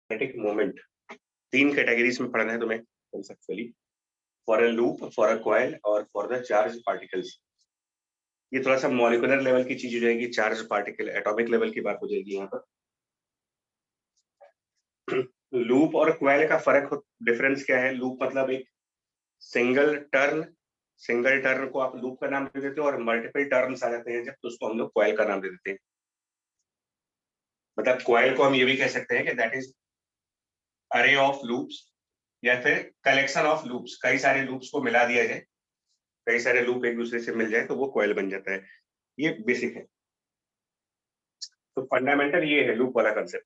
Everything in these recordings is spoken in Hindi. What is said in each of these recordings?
मैग्नेटिक मोमेंट 3 कैटेगरीज में पढ़ना है तुम्हें conceptually, for a loop, for a coil और फॉर द चार्ज पार्टिकल्स। ये थोड़ा सा मॉलिक्यूलर लेवल की चीज हो जाएगी, चार्ज पार्टिकल एटॉमिक लेवल की बात हो जाएगी यहाँ पर। लूप और कॉइल का फर्क, डिफरेंस क्या है? लूप मतलब एक सिंगल टर्न को आप लूप का नाम दे देते हो, और मल्टीपल टर्न्स आ जाते हैं जब, तो उसको हम लोग कॉइल का नाम दे देते हैं। मतलब कॉइल को हम ये भी कह सकते हैं कि दैट इज अरे ऑफ लूप्स, या फिर कलेक्शन ऑफ लूप्स। कई सारे लूप्स को मिला दिया जाए, कई सारे लूप एक दूसरे से मिल जाए तो वो कॉइल बन जाता है। ये बेसिक है। तो फंडामेंटल ये है लूप वाला कंसेप्ट।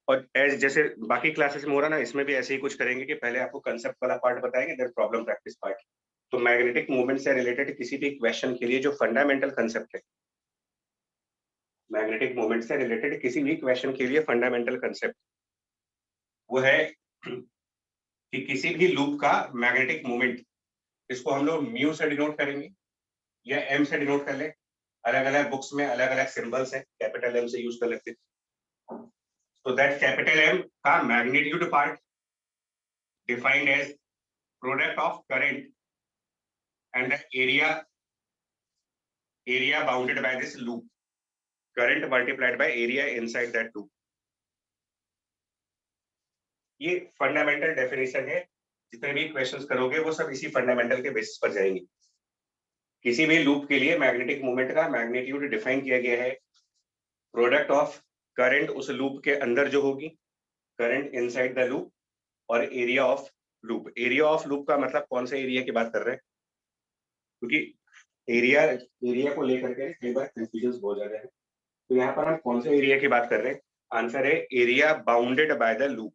और एज जैसे बाकी क्लासेस में हो रहा ना, इसमें भी ऐसे ही कुछ करेंगे कि पहले आपको कंसेप्ट वाला पार्ट बताएंगे, देन प्रॉब्लम प्रैक्टिस पार्ट। तो मैग्नेटिक मूवमेंट से रिलेटेड किसी भी क्वेश्चन के लिए जो फंडामेंटल कंसेप्ट है, मैग्नेटिक मूवमेंट से रिलेटेड किसी भी क्वेश्चन के लिए फंडामेंटल कंसेप्ट वो है कि किसी भी लूप का मैग्नेटिक मूवमेंट, इसको हम लोग म्यू से डिनोट करेंगे या एम से डिनोट कर ले। अलग अलग बुक्स में अलग अलग सिंबल्स हैं, कैपिटल एम से यूज कर लेते हैं। तो दैट कैपिटल एम का magnitude part defined as product of current and the area bounded by this loop, current multiplied by area inside that loop. ये फंडामेंटल डेफिनेशन है। जितने भी क्वेश्चंस करोगे वो सब इसी फंडामेंटल के बेसिस पर जाएंगे। किसी भी लूप के लिए मैग्नेटिक मूवमेंट का मैग्नीट्यूड डिफाइन किया गया है प्रोडक्ट ऑफ करंट उस लूप के अंदर जो होगी, करंट इनसाइड द लूप, और area of loop. Area of loop का मतलब कौन से एरिया की बात कर रहे हैं? क्योंकि एरिया को लेकर के कई बार कंफ्यूजन हो जाते हैं। तो यहाँ पर हम कौन से एरिया की बात कर रहे हैं? आंसर है area bounded by the loop.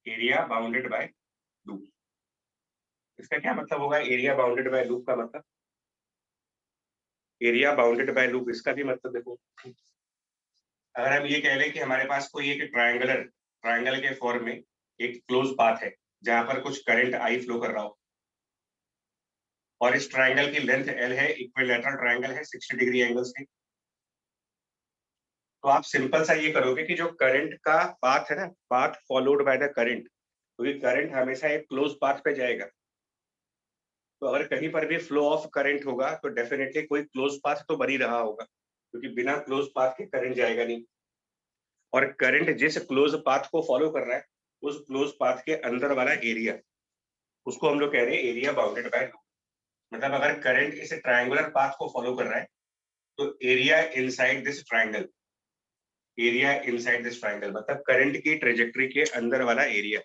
Area bounded bye loop, इसका क्या मतलब होगा? एरिया बाउंडेड बाय लूप का मतलब, एरिया बाउंडेड बाय लूप, इसका भी मतलब देखो, अगर हम ये कह लें कि हमारे पास कोई एक ट्रायंगल के फॉर्म में एक क्लोज पाथ है जहां पर कुछ करंट आई फ्लो कर रहा हो, और इस ट्रायंगल की लेंथ एल है, इक्विलैटरल ट्रायंगल है 60 डिग्री एंगल से, तो आप सिंपल सा ये करोगे कि जो करंट का पाथ है ना, path followed by the current, क्योंकि करंट हमेशा एक क्लोज पाथ पे जाएगा। तो अगर कहीं पर भी फ्लो ऑफ करंट होगा तो डेफिनेटली कोई क्लोज पाथ तो बन ही रहा होगा, क्योंकि बिना क्लोज पाथ के करंट जाएगा नहीं। और करंट जिस क्लोज पाथ को फॉलो कर रहा है, उस क्लोज पाथ के अंदर वाला एरिया, उसको हम लोग कह रहे हैं एरिया बाउंडेड बाय लूप। मतलब अगर करंट इस ट्रायंगुलर पाथ को फॉलो कर रहा है तो area inside this triangle, area inside this triangle मतलब करंट की ट्रेजेक्टरी के अंदर वाला एरिया,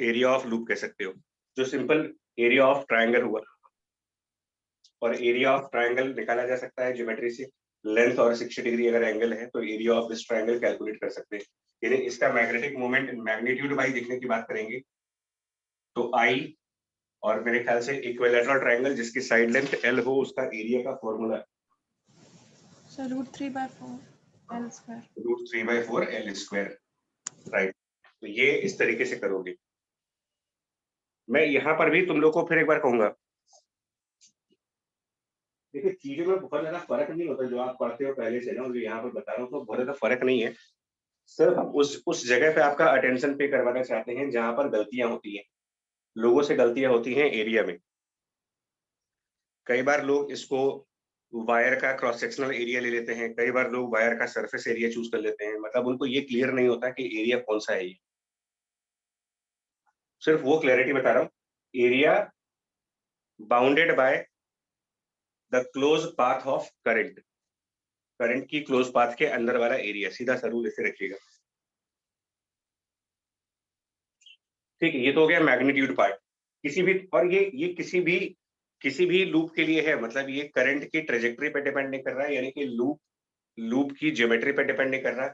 एरिया ऑफ लूप कह सकते हो। जो सिंपल एरिया ऑफ ट्रायंगल हुआ, और एरिया ऑफ ट्रायंगल निकाला जा सकता है ज्योमेट्री से। लेंथ और 60 डिग्री अगर एंगल है तो area of this triangle calculate कर सकते हैं। यानी इसका मैग्नेटिक मोमेंट मैग्नीट्यूड बाई देखने की बात करेंगे तो आई, और मेरे ख्याल से इक्विलैटरल ट्रायंगल जिसकी साइड लेंथ एल हो, उसका एरिया का formula sir √3/4 L square, √3/4 L square, right. तो ये इस तरीके से करोगे। मैं यहाँ पर भी तुम लोग को फिर एक बार कहूंगा, देखिए चीजों में बहुत ज्यादा फर्क नहीं होता, जो आप पढ़ते हो पहले से ना, और जो यहाँ पर बता रहा हूँ तो बहुत ज्यादा फर्क नहीं है। सिर्फ उस जगह पे आपका अटेंशन पे करवाना चाहते हैं जहां पर गलतियां होती हैं, लोगों से गलतियां होती हैं एरिया में। कई बार लोग इसको वायर का क्रॉस सेक्शनल एरिया ले लेते हैं, कई बार लोग वायर का सरफेस एरिया चूज कर लेते हैं, मतलब उनको ये क्लियर नहीं होता कि एरिया कौन सा है। ये सिर्फ वो क्लैरिटी बता रहा हूँ। Area bounded by the close path of current, current की क्लोज पाथ के अंदर वाला एरिया, सीधा सा रूल ऐसे रखिएगा। ठीक है, ये तो हो गया मैग्नीट्यूड पार्ट। किसी भी, और ये किसी भी लूप के लिए है, मतलब ये करंट की ट्रेजेक्टरी पे डिपेंड नहीं कर रहा है, यानी कि लूप की ज्योमेट्री पे डिपेंड नहीं कर रहा।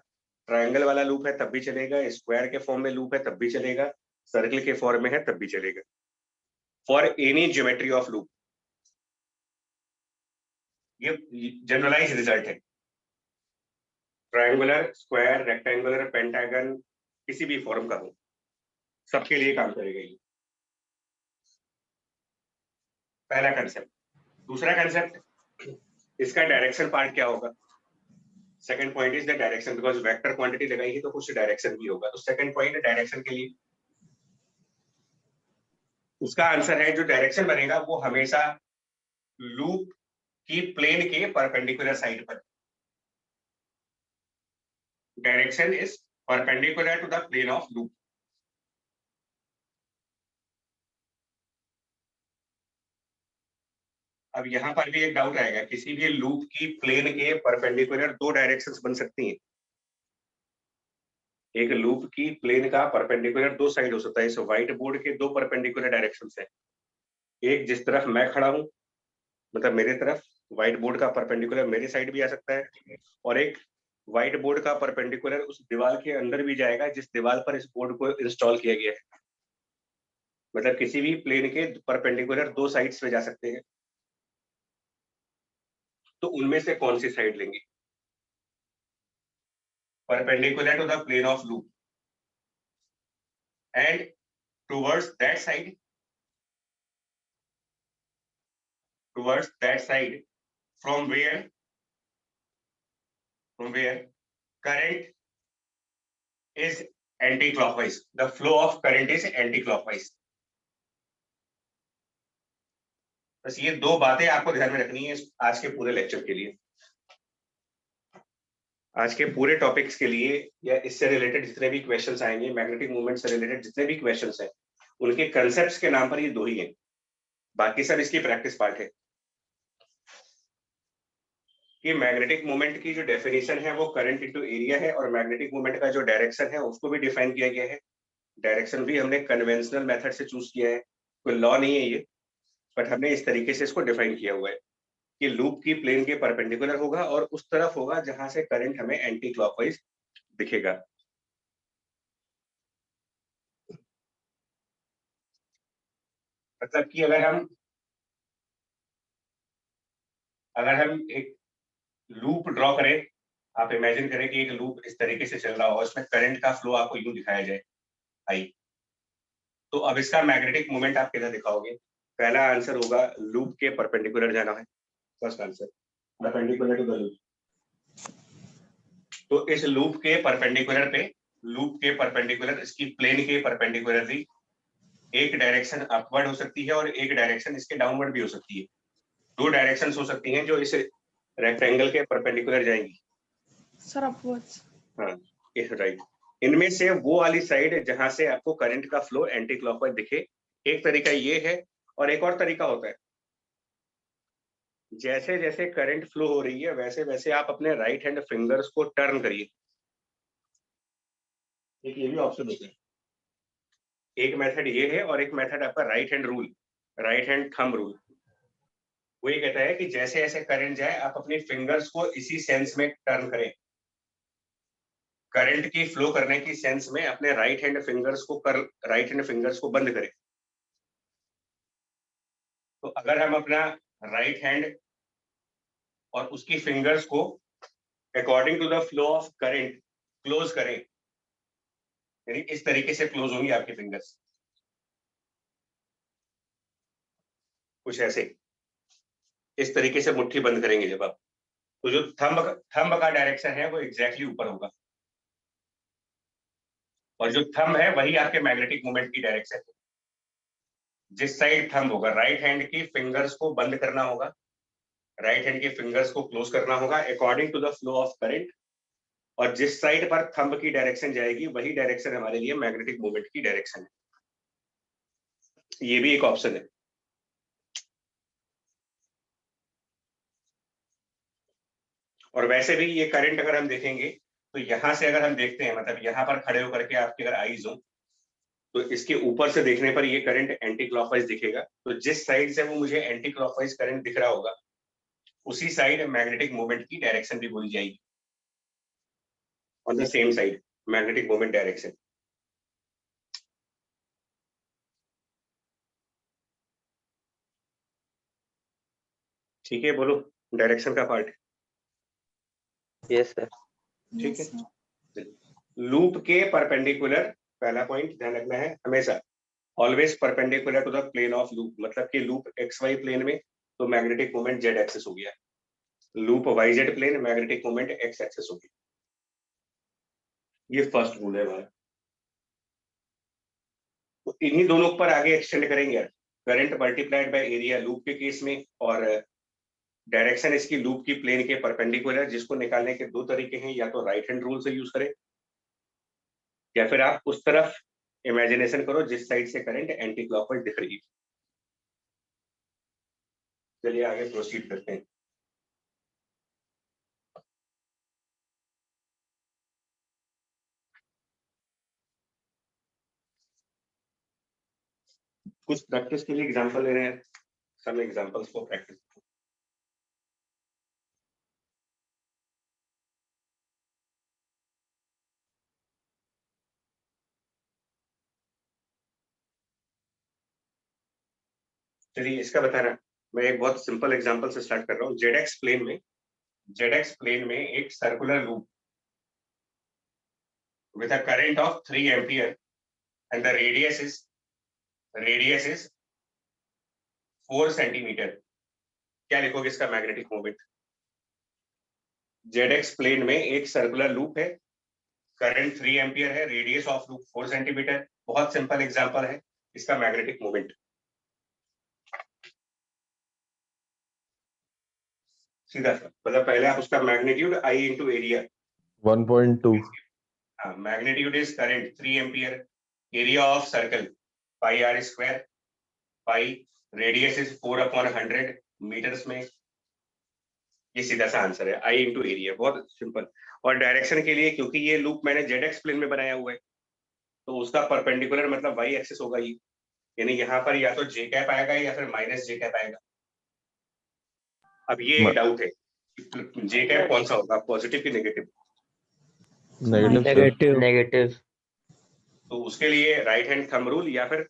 ट्रायंगल वाला लूप है तब भी चलेगा, स्क्वायर के फॉर्म में लूप है तब भी चलेगा, सर्कल के फॉर्म में है तब भी चलेगा, for any geometry of loop. ये जनरलाइज रिजल्ट है। ट्रायंगुलर, स्क्वायर, रेक्टेंगुलर, पेंटागन, किसी भी फॉर्म का हो, सबके लिए काम करेगा ये। पहला कंसेप्ट। दूसरा कंसेप्ट, इसका डायरेक्शन पार्ट क्या होगा? Second point is the direction, because vector quantity लगाई है तो कुछ डायरेक्शन भी होगा। तो सेकंड पॉइंट डायरेक्शन के लिए उसका आंसर है जो डायरेक्शन बनेगा वो हमेशा लूप की प्लेन के परपेंडिकुलर साइड पर। Direction is perpendicular to the plane of loop. अब यहां पर भी एक डाउट आएगा, किसी भी लूप की प्लेन के परपेंडिकुलर दो डायरेक्शंस बन सकती हैं। एक लूप की प्लेन का परपेंडिकुलर दो साइड हो सकता है। इस व्हाइट बोर्ड के दो परपेंडिकुलर डायरेक्शंस हैं। एक जिस तरफ मैं खड़ा हूं, मतलब मेरे तरफ व्हाइट बोर्ड का परपेंडिकुलर मेरे साइड भी आ सकता है, और एक व्हाइट बोर्ड का परपेंडिकुलर उस दीवार के अंदर भी जाएगा जिस दीवार पर इस बोर्ड को इंस्टॉल किया गया है। मतलब किसी भी प्लेन के परपेंडिकुलर दो साइड्स पे जा सकते हैं। तो उनमें से कौन सी साइड लेंगे? Perpendicular to the plane of loop and towards that side, from where current is anti-clockwise, the flow of current is anti-clockwise। बस ये दो बातें आपको ध्यान में रखनी है आज के पूरे लेक्चर के लिए। आज के पूरे टॉपिक्स के लिए या इससे रिलेटेड जितने भी क्वेश्चंस आएंगे, मैग्नेटिक मूवमेंट से रिलेटेड जितने भी क्वेश्चंस हैं, उनके कंसेप्ट्स के नाम पर ये दो ही हैं, बाकी सब इसकी प्रैक्टिस पार्ट है। कि मैग्नेटिक मोमेंट की जो डेफिनेशन है वो करंट इनटू एरिया है, और मैग्नेटिक मोमेंट का जो डायरेक्शन है उसको भी डिफाइन किया गया है। डायरेक्शन भी हमने कन्वेंशनल मेथड से चूज किया है, कोई लॉ नहीं है ये, बट हमने इस तरीके से इसको डिफाइन किया हुआ है कि लूप की प्लेन के परपेंडिकुलर होगा और उस तरफ होगा जहां से करंट हमें एंटी क्लॉकवाइज दिखेगा। मतलब कि अगर हम एक लूप ड्रॉ करें, आप इमेजिन करें कि एक लूप इस तरीके से चल रहा हो, इसमें करंट का फ्लो आपको यूं दिखाया जाए आई, तो अब इसका मैग्नेटिक मोमेंट आप किधर दिखाओगे? पहला आंसर होगा लूप के परपेंडिकुलर जाना है, first answer perpendicular to the loop. तो इस लूप के परपेंडिकुलर इसकी प्लेन के परपेंडिकुलरली एक डायरेक्शन अपवर्ड हो सकती है और एक डायरेक्शन इसके डाउनवर्ड भी हो सकती है। दो डायरेक्शंस हो सकती हैं जो इस रेक्टेंगल के परपेंडिकुलर जाएंगी। Sir upwards. हाँ, राइट। इनमें से वो वाली साइड जहां से आपको करंट का फ्लो एंटी क्लॉकवाइज दिखे, एक तरीका ये है, और एक और तरीका होता है जैसे जैसे करंट फ्लो हो रही है वैसे वैसे आप अपने राइट हैंड फिंगर्स को टर्न करिए। एक ये भी ऑप्शन होता है। एक मेथड ये है और एक मेथड आपका right hand rule, right hand thumb rule. वो ये कहता है कि जैसे जैसे करंट जाए आप अपनी फिंगर्स को इसी सेंस में टर्न करें। करंट की फ्लो करने की सेंस में अपने राइट हैंड फिंगर्स को बंद करें। तो अगर हम अपना राइट हैंड और उसकी फिंगर्स को according to the flow of current close करें, यानी इस तरीके से क्लोज होंगी आपकी फिंगर्स, कुछ ऐसे इस तरीके से मुट्ठी बंद करेंगे जब आप, तो जो थंब का डायरेक्शन है वो एग्जैक्टली ऊपर होगा, और जो थंब है वही आपके मैग्नेटिक मोमेंट की डायरेक्शन है। जिस साइड थंब होगा, राइट हैंड की फिंगर्स को बंद करना होगा, राइट हैंड के फिंगर्स को क्लोज करना होगा according to the flow of current, और जिस साइड पर थंब की डायरेक्शन जाएगी वही डायरेक्शन हमारे लिए मैग्नेटिक मोमेंट की डायरेक्शन है। ये भी एक ऑप्शन है। और वैसे भी ये करंट अगर हम देखेंगे तो यहां से अगर हम देखते हैं, मतलब यहां पर खड़े होकर के आपकी अगर आईज हो तो इसके ऊपर से देखने पर ये करंट एंटी क्लॉकवाइज दिखेगा। तो जिस साइड से वो मुझे एंटी क्लॉकवाइज करंट दिख रहा होगा उसी साइड मैग्नेटिक मोमेंट की डायरेक्शन भी बोली जाएगी, on the same side magnetic moment direction. ठीक है, बोलो डायरेक्शन का पार्ट। Yes sir. ठीक है, लूप के परपेंडिकुलर, पहला पॉइंट ध्यान रखना है हमेशा, always perpendicular to the plane of loop. मतलब कि लूप एक्स वाई प्लेन में तो मैग्नेटिक मोमेंट जेड एक्सिस हो गया, loop YZ plane, magnetic moment X axis होगी। ये फर्स्ट रूल है हमारा। तो इन्हीं दोनों पर आगे एक्सटेंड करेंगे, current multiplied by area loop के केस में, और डायरेक्शन इसकी लूप की प्लेन के परपेंडिकुलर, जिसको निकालने के दो तरीके हैं, या तो राइट हैंड रूल से यूज करें, या फिर आप उस तरफ इमेजिनेशन करो जिस साइड से करंट एंटी क्लॉकवाइज दिख रही है। चलिए आगे प्रोसीड करते हैं। कुछ प्रैक्टिस के लिए एग्जांपल ले रहे हैं, सम एग्जांपल्स फॉर प्रैक्टिस। चलिए इसका बता रहा, मैं एक बहुत सिंपल एग्जांपल से स्टार्ट कर रहा हूँ। जेडएक्स प्लेन में एक circular loop with a current of 3 ampere and the radius is 4 centimeter। क्या लिखोगे इसका मैग्नेटिक मोमेंट? जेडएक्स प्लेन में एक सर्कुलर लूप है, करंट 3 एम्पियर है, रेडियस ऑफ लूप 4 सेंटीमीटर। बहुत सिंपल एग्जांपल है, इसका मैग्नेटिक मोमेंट सीधा सा, मतलब पहले आप उसका मैग्नीट्यूड आई इंटू एरिया 1.2। हाँ, magnitude is current 3 ampere, area of circle pi R square, pi radius is 4/100 meters में। ये सीधा सा आंसर है, आई इंटू एरिया, बहुत सिंपल। और डायरेक्शन के लिए, क्योंकि ये लूप मैंने जेड एक्स प्लेन में बनाया हुआ है, तो उसका परपेंडिकुलर मतलब वाई एक्सिस होगा ये, यानी यहाँ पर या तो जे कैप आएगा या फिर माइनस जे कैप आएगा। अब ये एक डाउट है, जे कैप कौन सा होगा, पॉजिटिव की नेगेटिव? नेगेटिव। तो उसके लिए राइट हैंड थंब रूल, या फिर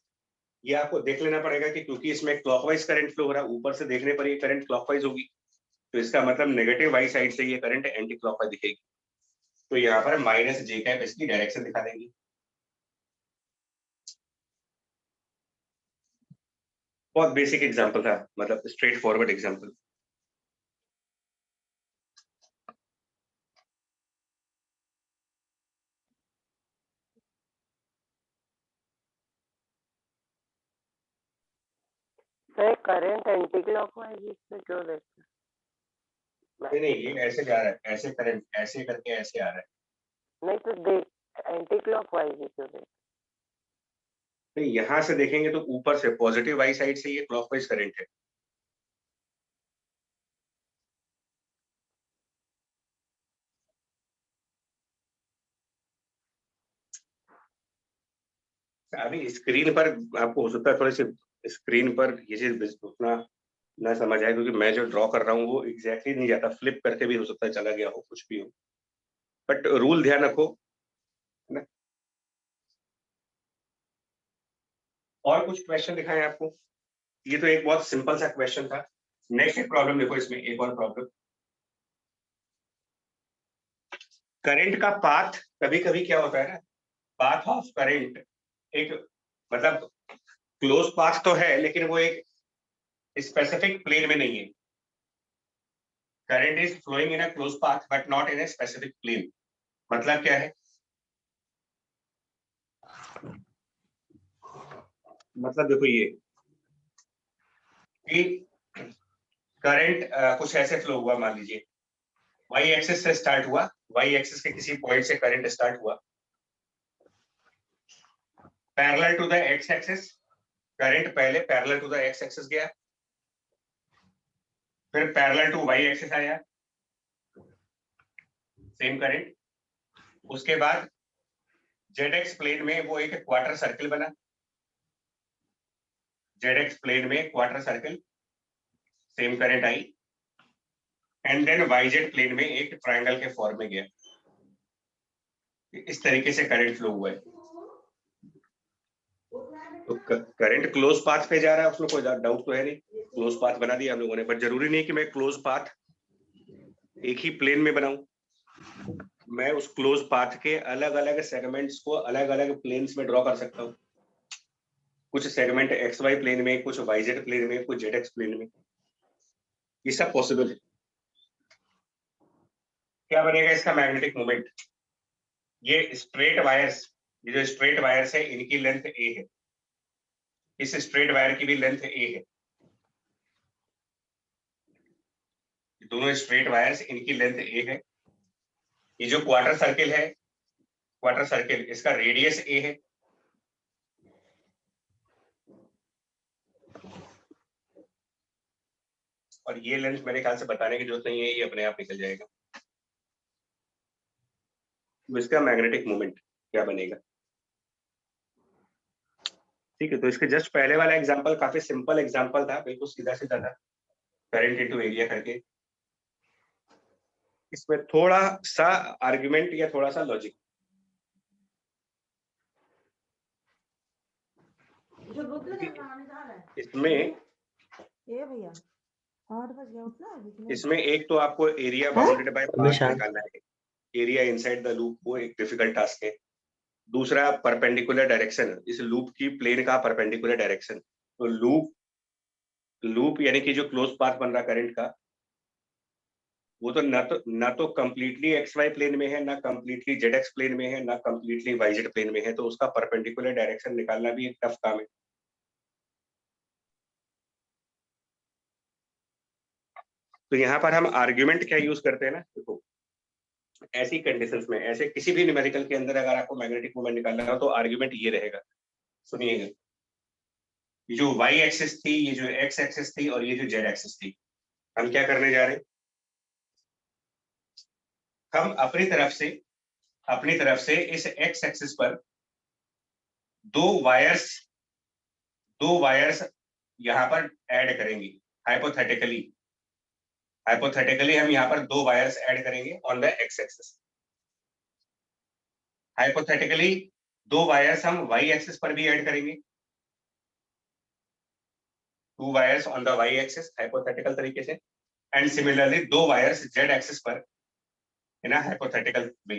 ये आपको देख लेना पड़ेगा कि क्योंकि इसमें क्लॉकवाइज करंट फ्लो हो रहा है, ऊपर से देखने पर ये करंट क्लॉकवाइज होगी, तो इसका मतलब नेगेटिव वाई साइड से ये करंट एंटी क्लॉकवाइज दिखेगी। तो यहाँ पर माइनस जे कैप इसकी डायरेक्शन दिखा देंगी। बहुत बेसिक एग्जांपल था, मतलब straight forward example. Sir current anti clockwise इसमें क्यों देते हैं? नहीं, ये ऐसे जा रहा है, ऐसे करंट ऐसे करके ऐसे आ रहा है। नहीं तो देख एंटी क्लॉकवाइज क्यों देते? तो यहाँ से देखेंगे तो ऊपर से पॉजिटिव वाई साइड से ये क्लॉकवाइज करंट है। अभी स्क्रीन पर आपको हो सकता है थोड़ी सी स्क्रीन पर ये चीज उतना ना समझ आए, क्योंकि मैं जो ड्रॉ कर रहा हूँ वो एग्जैक्टली नहीं जाता, फ्लिप करके भी हो सकता है चला गया हो, कुछ भी हो, बट रूल ध्यान रखो, है ना। और कुछ क्वेश्चन दिखाएं आपको? ये तो एक बहुत सिंपल सा क्वेश्चन था। नेक्स्ट प्रॉब्लम देखो, इसमें एक और प्रॉब्लम। करंट का पाथ कभी कभी क्या होता है ना, पाथ ऑफ करंट एक मतलब क्लोज पाथ तो है, लेकिन वो एक स्पेसिफिक प्लेन में नहीं है। Current is flowing in a close path but not in a specific plane. मतलब क्या है, मतलब देखो ये कि करंट कुछ ऐसे फ्लो हुआ, मान लीजिए वाई एक्सिस से स्टार्ट हुआ, वाई एक्सिस के किसी पॉइंट से करंट स्टार्ट हुआ, parallel to the X axis, current पहले parallel to the X axis गया, फिर पैरेलल टू वाई एक्सिस आया, सेम करंट। उसके बाद जेड एक्स प्लेन में वो एक क्वार्टर सर्कल बना, जेड एक्स प्लेन में क्वार्टर सर्कल, सेम करंट आई, and then Y Z plane में एक ट्रायंगल के फॉर्म में गया। इस तरीके से करंट फ्लो हुआ है। तो करंट क्लोज पाथ पे जा रहा है, उसमें कोई डाउट तो है नहीं, क्लोज पाथ बना दिया हम लोगों ने, पर जरूरी नहीं कि मैं क्लोज पाथ एक ही प्लेन में बनाऊं, मैं उस क्लोज पाथ के अलग अलग सेगमेंट्स को अलग अलग प्लेन्स में ड्रॉ कर सकता हूं। कुछ सेगमेंट एक्स वाई प्लेन में, कुछ वाई जेड प्लेन में, कुछ जेड एक्स प्लेन में, ये सब पॉसिबल है। क्या बनेगा इसका मैग्नेटिक मोमेंट? ये स्ट्रेट वायर्स, ये जो स्ट्रेट वायर्स है इनकी लेंथ ए है, इस स्ट्रेट वायर की भी लेंथ ए है, दोनों स्ट्रेट वायर्स इनकी लेंथ ए है। ये जो क्वार्टर सर्किल है, क्वार्टर सर्किल, इसका रेडियस ए है। और ये लेंथ मेरे ख्याल से बताने की जरूरत नहीं है, ये अपने आप निकल जाएगा। तो इसका मैग्नेटिक मोमेंट क्या बनेगा? ठीक है, तो इसके जस्ट पहले वाला एग्जांपल काफी सिंपल एग्जांपल था, बिल्कुल सीधा सीधा था, करंट इनटू एरिया करके। इसमें थोड़ा सा आर्गुमेंट या थोड़ा सा लॉजिक। इसमें ये भैया 8 बज गया, उठना इसमें एक तो आपको एरिया बाउंडेड बाय पाथ निकालना है, एरिया इनसाइड द लूप, वो एक डिफिकल्ट टास्क है। दूसरा परपेंडिकुलर डायरेक्शन, इस लूप की प्लेन का परपेंडिकुलर डायरेक्शन। तो लूप यानी कि जो क्लोज पाथ बन रहा करंट का, वो तो ना तो कंप्लीटली एक्स वाई प्लेन में है, ना कंप्लीटली जेड एक्स प्लेन में है, ना कंप्लीटली वाई जेड प्लेन में है, तो उसका परपेंडिकुलर डायरेक्शन निकालना भी एक टफ काम है। तो यहाँ पर हम आर्ग्यूमेंट क्या यूज करते हैं ना, देखो ऐसी कंडीशंस में, ऐसे किसी भी न्यूमेरिकल के अंदर अगर आपको मैग्नेटिक मोमेंट निकालना हो तो आर्ग्यूमेंट ये रहेगा, सुनिएगा। ये जो वाई एक्सिस थी, ये जो एक्स एक्सिस थी, और ये जो जेड एक्सिस थी, हम क्या करने जा रहे हैं? हम अपनी तरफ से इस एक्स एक्सिस पर दो वायर्स यहाँ पर ऐड करेंगे। हाइपोथेटिकली हम यहाँ पर दो वायर्स ऐड करेंगे on the X axis. Hypothetically दो वायर्स हम वाई एक्सिस पर भी ऐड करेंगे, 2 wires on the Y axis hypothetical तरीके से, and similarly 2 wires Z axis पर इन अ हाइपोथेटिकल वे।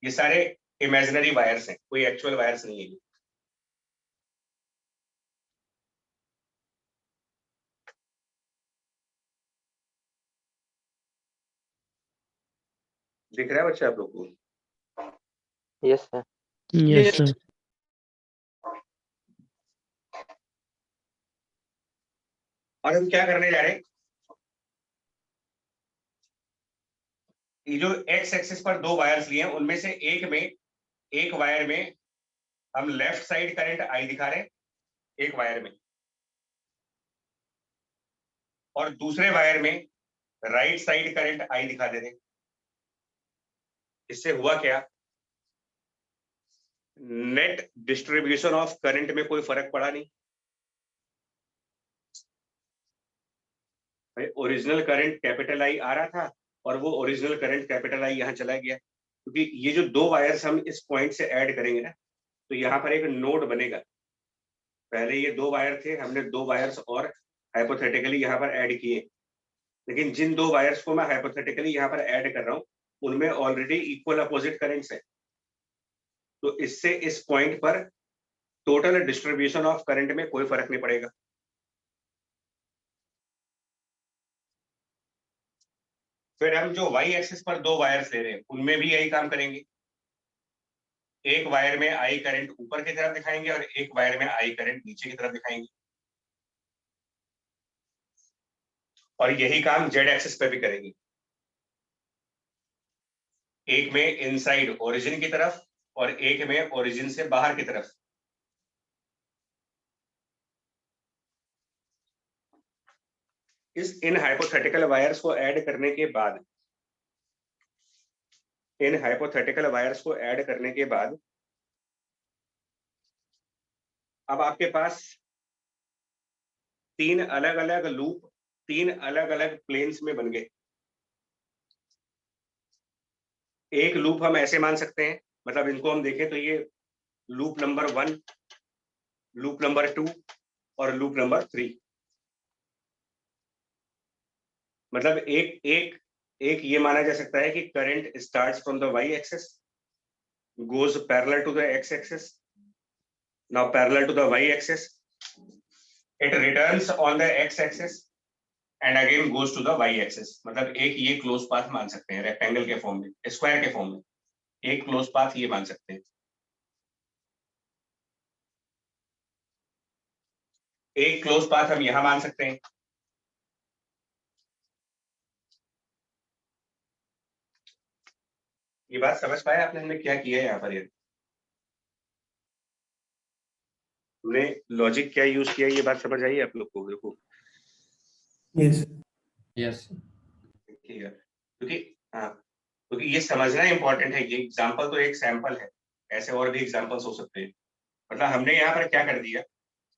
ये सारे इमेजिनरी वायर्स हैं, कोई एक्चुअल वायर्स नहीं है ये। दिख रहा है बच्चे आप लोग को? Yes sir. Yes sir. और हम क्या करने जा रहे हैं? ये जो एक्स एक्सिस पर दो वायर्स लिए हैं, उनमें से एक वायर में हम लेफ्ट साइड करंट आई दिखा रहे हैं, एक वायर में, और दूसरे वायर में राइट साइड करंट आई दिखा दे रहे। इससे हुआ क्या? नेट डिस्ट्रीब्यूशन ऑफ करंट में कोई फर्क पड़ा नहीं। ओरिजिनल करंट कैपिटल आई आ रहा था, और वो ओरिजिनल करंट कैपिटल आई यहाँ चला गया, क्योंकि ये जो दो वायर्स हम इस पॉइंट से ऐड करेंगे ना, तो यहाँ पर एक नोड बनेगा। पहले ये दो वायर थे, हमने दो वायर्स और हाइपोथेटिकली यहाँ पर ऐड किए, लेकिन जिन दो वायर्स को मैं हाइपोथेटिकली यहाँ पर ऐड कर रहा हूँ, उनमें ऑलरेडी इक्वल अपोजिट करंट्स है। तो इससे इस पॉइंट पर टोटल डिस्ट्रीब्यूशन ऑफ करंट में कोई फर्क नहीं पड़ेगा। फिर हम जो वाई एक्सिस पर दो वायर्स ले रहे हैं, उनमें भी यही काम करेंगे। एक वायर में आई करंट ऊपर की तरफ दिखाएंगे और एक वायर में आई करंट नीचे की तरफ दिखाएंगे, और यही काम जेड एक्सिस पे भी करेंगे। एक में इनसाइड ओरिजिन की तरफ और एक में ओरिजिन से बाहर की तरफ। इन हाइपोथेटिकल वायर्स को ऐड करने के बाद, अब आपके पास तीन अलग अलग लूप, तीन अलग अलग प्लेन्स में बन गए। एक लूप हम ऐसे मान सकते हैं, मतलब इनको हम देखें तो ये लूप नंबर 1, लूप नंबर 2 और लूप नंबर 3। मतलब एक ये माना जा सकता है कि current starts from the Y axis, goes parallel to the x axis, now parallel to the y axis, it returns on the x axis and again goes to the Y axis. मतलब एक ये क्लोज पाथ मान सकते हैं रेक्टेंगल के फॉर्म में, स्क्वायर के फॉर्म में एक क्लोज पाथ ये मान सकते हैं। एक क्लोज पाथ हम यहां मान सकते हैं। ये बात समझ पाए आपने हमने क्या किया है यहाँ पर? ये हमने लॉजिक क्या यूज किया, ये बात समझ आई आप लोग को? देखो यस यस ठीक है, क्योंकि हाँ, क्योंकि ये समझना इंपॉर्टेंट है। ये एग्जांपल तो एक सैंपल है, ऐसे और भी एग्जांपल्स हो सकते हैं। मतलब हमने यहाँ पर क्या कर दिया,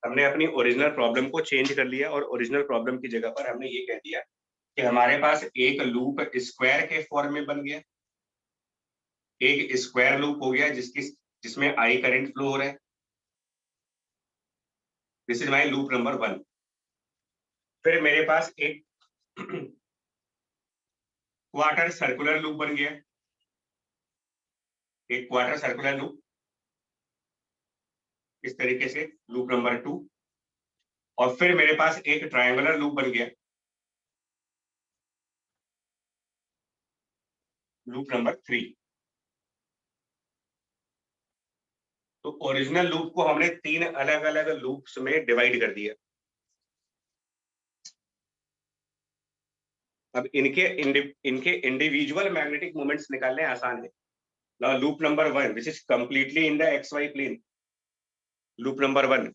हमने अपनी ओरिजिनल प्रॉब्लम को चेंज कर लिया और ओरिजिनल प्रॉब्लम की जगह पर हमने ये कह दिया कि हमारे पास एक लूप स्क्वायर के फॉर्म में बन गया, एक स्क्वायर लूप हो गया जिसमें आई करंट फ्लो हो रहा है। This is my loop number 1। फिर मेरे पास एक क्वार्टर सर्कुलर लूप बन गया, एक क्वार्टर सर्कुलर लूप इस तरीके से, लूप नंबर 2। और फिर मेरे पास एक ट्रायंगुलर लूप बन गया, लूप नंबर 3। तो ओरिजिनल लूप को हमने 3 अलग अलग लूप्स में डिवाइड कर दिया। अब इनके इंडिविजुअल मैग्नेटिक मोमेंट्स निकालने आसान है। Now loop number 1 which is completely in the X Y plane, loop number 1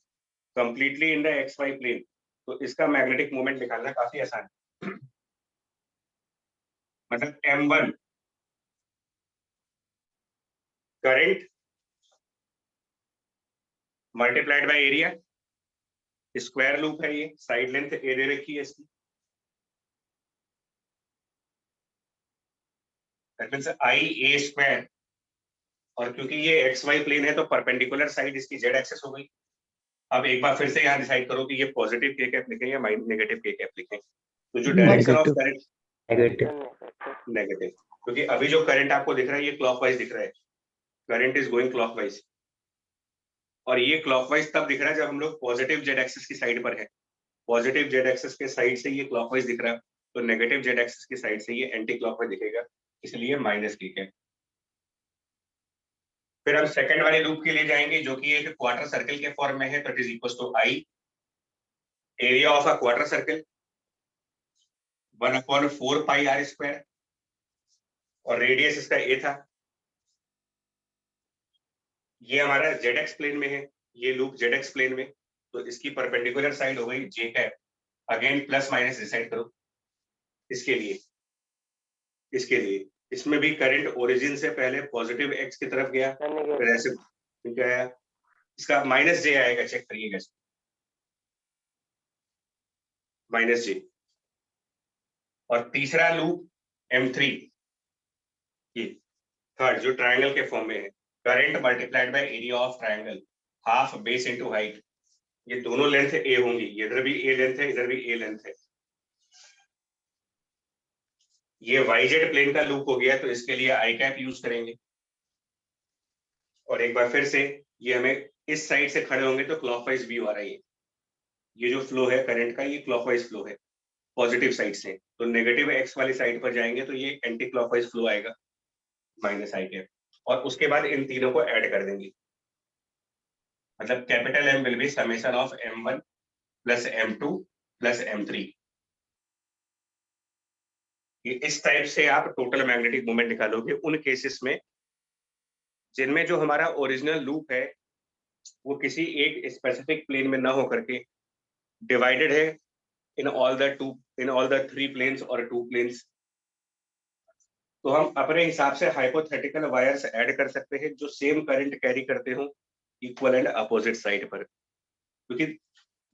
completely in the X Y plane, तो इसका मैग्नेटिक मोमेंट निकालना काफी आसान है। मतलब M1 current multiplied by area, square loop है ये, साइड लेंथ ए दे रखी है इसकी, that means I A square. और क्योंकि ये एक्स वाई प्लेन है तो परपेंडिकुलर साइड इसकी जेड एक्सिस हो गई। अब एक बार फिर से यहाँ डिसाइड करो कि ये पॉजिटिव के कैप लिखें या नेगेटिव के कैप लिखें। तो जो डायरेक्शन ऑफ करंट नेगेटिव, क्योंकि अभी जो करंट आपको दिख रहा है ये क्लॉकवाइज दिख रहा है, करंट इज गोइंग क्लॉकवाइज। और ये क्लॉकवाइज तब दिख रहा है जब हम लोग पॉजिटिव जेड एक्सिस की साइड पर है। पॉजिटिव जेड एक्सिस के साइड से ये क्लॉकवाइज दिख रहा है, तो नेगेटिव जेड एक्सिस की साइड से ये एंटी क्लॉकवाइज दिखेगा, इसलिए माइनस के कैप। फिर हम सेकंड वाले लूप के लिए जाएंगे जो कि एक क्वार्टर सर्कल के फॉर्म में है, तो it is equal to I area of a quarter circle 1/4 pi R square, और रेडियस इसका ए था। ये हमारा जेड एक्स प्लेन में है, ये लूप जेड एक्स प्लेन में, तो इसकी परपेंडिकुलर साइड हो गई J cap. Again plus minus decide करो इसके लिए, इसके लिए इसमें भी करंट ओरिजिन से पहले पॉजिटिव एक्स की तरफ गया, फिर ऐसे गया, इसका माइनस जे आएगा, चेक करिएगा माइनस जे। और तीसरा लूप M3, ये थर्ड जो ट्रायंगल के फॉर्म में है, current multiplied by area of triangle half base into height. ये दोनों लेंथ ए होंगी, इधर भी ए लेंथ है, इधर भी ए लेंथ है। ये वाईजेड प्लेन का लूप हो गया, तो इसके लिए आई कैप यूज करेंगे। और एक बार फिर से ये हमें इस साइड से खड़े होंगे तो क्लॉकवाइज व्यू आ रही है। ये जो फ्लो है करंट का, ये क्लॉकवाइज फ्लो है पॉजिटिव साइड से, तो नेगेटिव एक्स वाली साइड पर जाएंगे तो ये एंटी क्लॉकवाइज फ्लो आएगा, माइनस आई कैप। और उसके बाद इन तीनों को ऐड कर देंगे, मतलब capital M will be summation of M1 plus M2 plus M3। इस टाइप से आप टोटल मैग्नेटिक मोमेंट निकालोगे उन केसेस में जिनमें जो हमारा ओरिजिनल लूप है वो किसी एक स्पेसिफिक प्लेन में ना होकर के डिवाइडेड है इन ऑल द 3 प्लेन्स और 2 प्लेन्स। तो हम अपने हिसाब से हाइपोथेटिकल वायर्स ऐड कर सकते हैं जो सेम करंट कैरी करते हो इक्वल एंड अपोजिट साइड पर। क्योंकि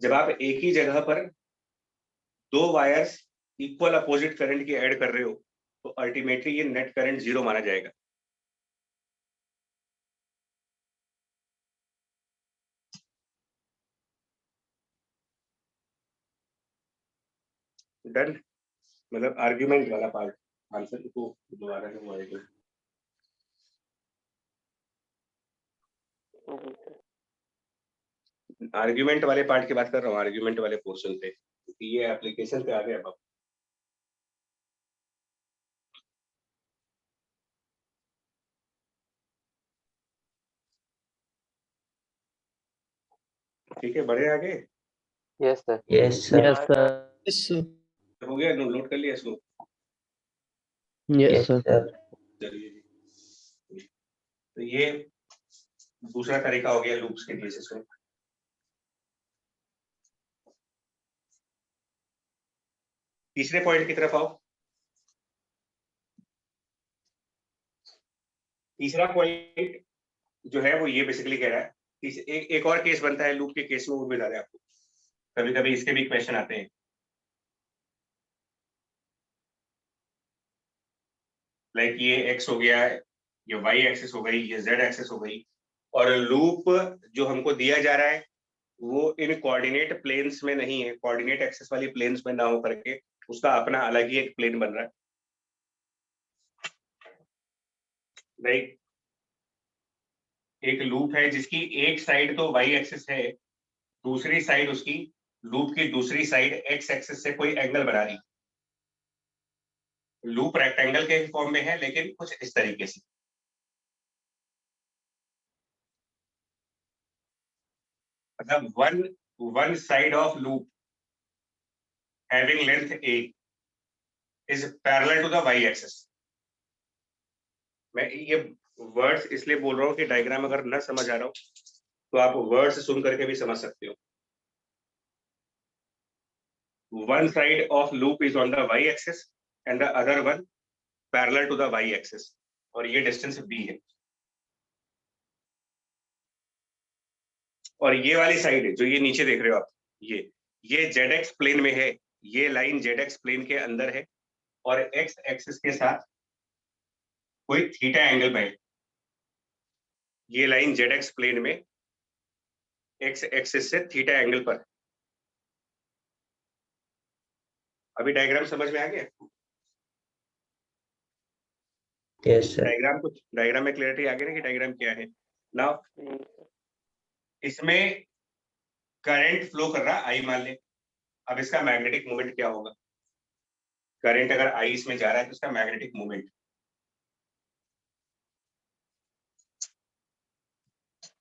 जब आप एक ही जगह पर 2 वायर्स इक्वल अपोजिट करंट की ऐड कर रहे हो तो अल्टीमेटली ये नेट करंट 0 माना जाएगा। डन, मतलब आर्ग्यूमेंट वाला पार्ट आंसर को दोबारा है वो आएगा। आर्ग्यूमेंट वाले पार्ट की बात कर रहा हूँ, आर्ग्यूमेंट वाले पोर्शन पे, क्योंकि ये एप्लीकेशन पे आ गया अब। ठीक है, बढ़े आगे। Yes, sir. Yes, sir. Yes, sir. Yes, sir. हो गया, नोट कर लिया इसको। Yes, sir. चलिए जी, तो ये दूसरा तरीका हो गया लूप्स के केसेस में। तीसरे पॉइंट की तरफ आओ। तीसरा पॉइंट जो है वो ये बेसिकली कह रहा है, एक और केस बनता है लूप के केस में, वो भी बता रहे हैं आपको। कभी कभी इसके भी क्वेश्चन आते हैं। लाइक ये एक्स हो गया, ये वाई एक्सिस हो गई, ये जेड एक्सिस हो गई, और लूप जो हमको दिया जा रहा है वो इन कोऑर्डिनेट प्लेन्स में नहीं है, कोऑर्डिनेट एक्सिस वाली प्लेन्स में ना हो करके उसका अपना अलग ही एक प्लेन बन रहा है। लाइक एक लूप है जिसकी एक साइड तो वाई एक्सिस है, दूसरी साइड उसकी, लूप की दूसरी साइड एक्स एक्सिस से कोई एंगल बना रही। लूप रेक्टेंगल के फॉर्म में है लेकिन कुछ इस तरीके से। मतलब one side of loop having length a is parallel to the y axis। मैं ये वर्ड्स इसलिए बोल रहा हूँ कि डायग्राम अगर न समझ आ रहा हो तो आप वर्ड्स सुन करके भी समझ सकते हो। One side of loop is on the y axis and the other one parallel to the y axis, और ये डिस्टेंस b है। और ये वाली साइड है जो ये नीचे देख रहे हो आप, ये जेड प्लेन में है, ये लाइन जेड प्लेन के अंदर है, और एक्स एक्सिस के साथ कोई थीटा एंगल पे है। ये लाइन जेड प्लेन में एक्स एक्सिस से थीटा एंगल पर है। अभी डायग्राम समझ में आ गया? Yes, sir. डायग्राम में क्लियरिटी आ गई ना कि डायग्राम क्या है। नाउ इसमें करंट फ्लो कर रहा आई मान ले। अब इसका मैग्नेटिक मोमेंट क्या होगा? करंट अगर आई इसमें जा रहा है तो इसका मैग्नेटिक मोमेंट,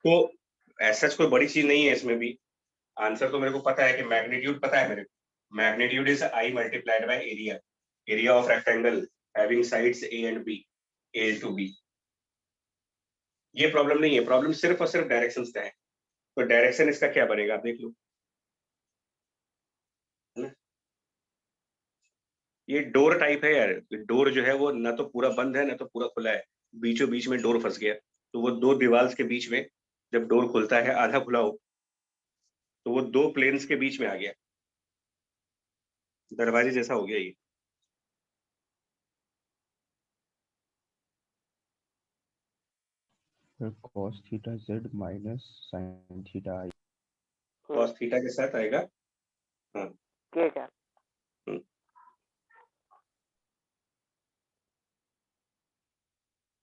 तो ऐसा कोई बड़ी चीज नहीं है इसमें भी। आंसर तो मेरे को पता है कि मैग्नीट्यूड पता है मेरे को। Magnitude is I multiplied by area, area of rectangle having sides A and B, A to B. ये प्रॉब्लम नहीं है, प्रॉब्लम सिर्फ और सिर्फ डायरेक्शंस का है। तो डायरेक्शन इसका क्या बनेगा आप देख लो। ये डोर टाइप है यार। डोर जो है वो ना तो पूरा बंद है ना तो पूरा खुला है, बीचों बीच में डोर फंस गया। तो वो दो दीवार्स के बीच में जब डोर खुलता है, आधा खुला हो, तो वो दो प्लेन्स के बीच में आ गया, दरवाजे जैसा हो गया ये। cos theta z minus sin theta I। cos theta के साथ आएगा थीटा।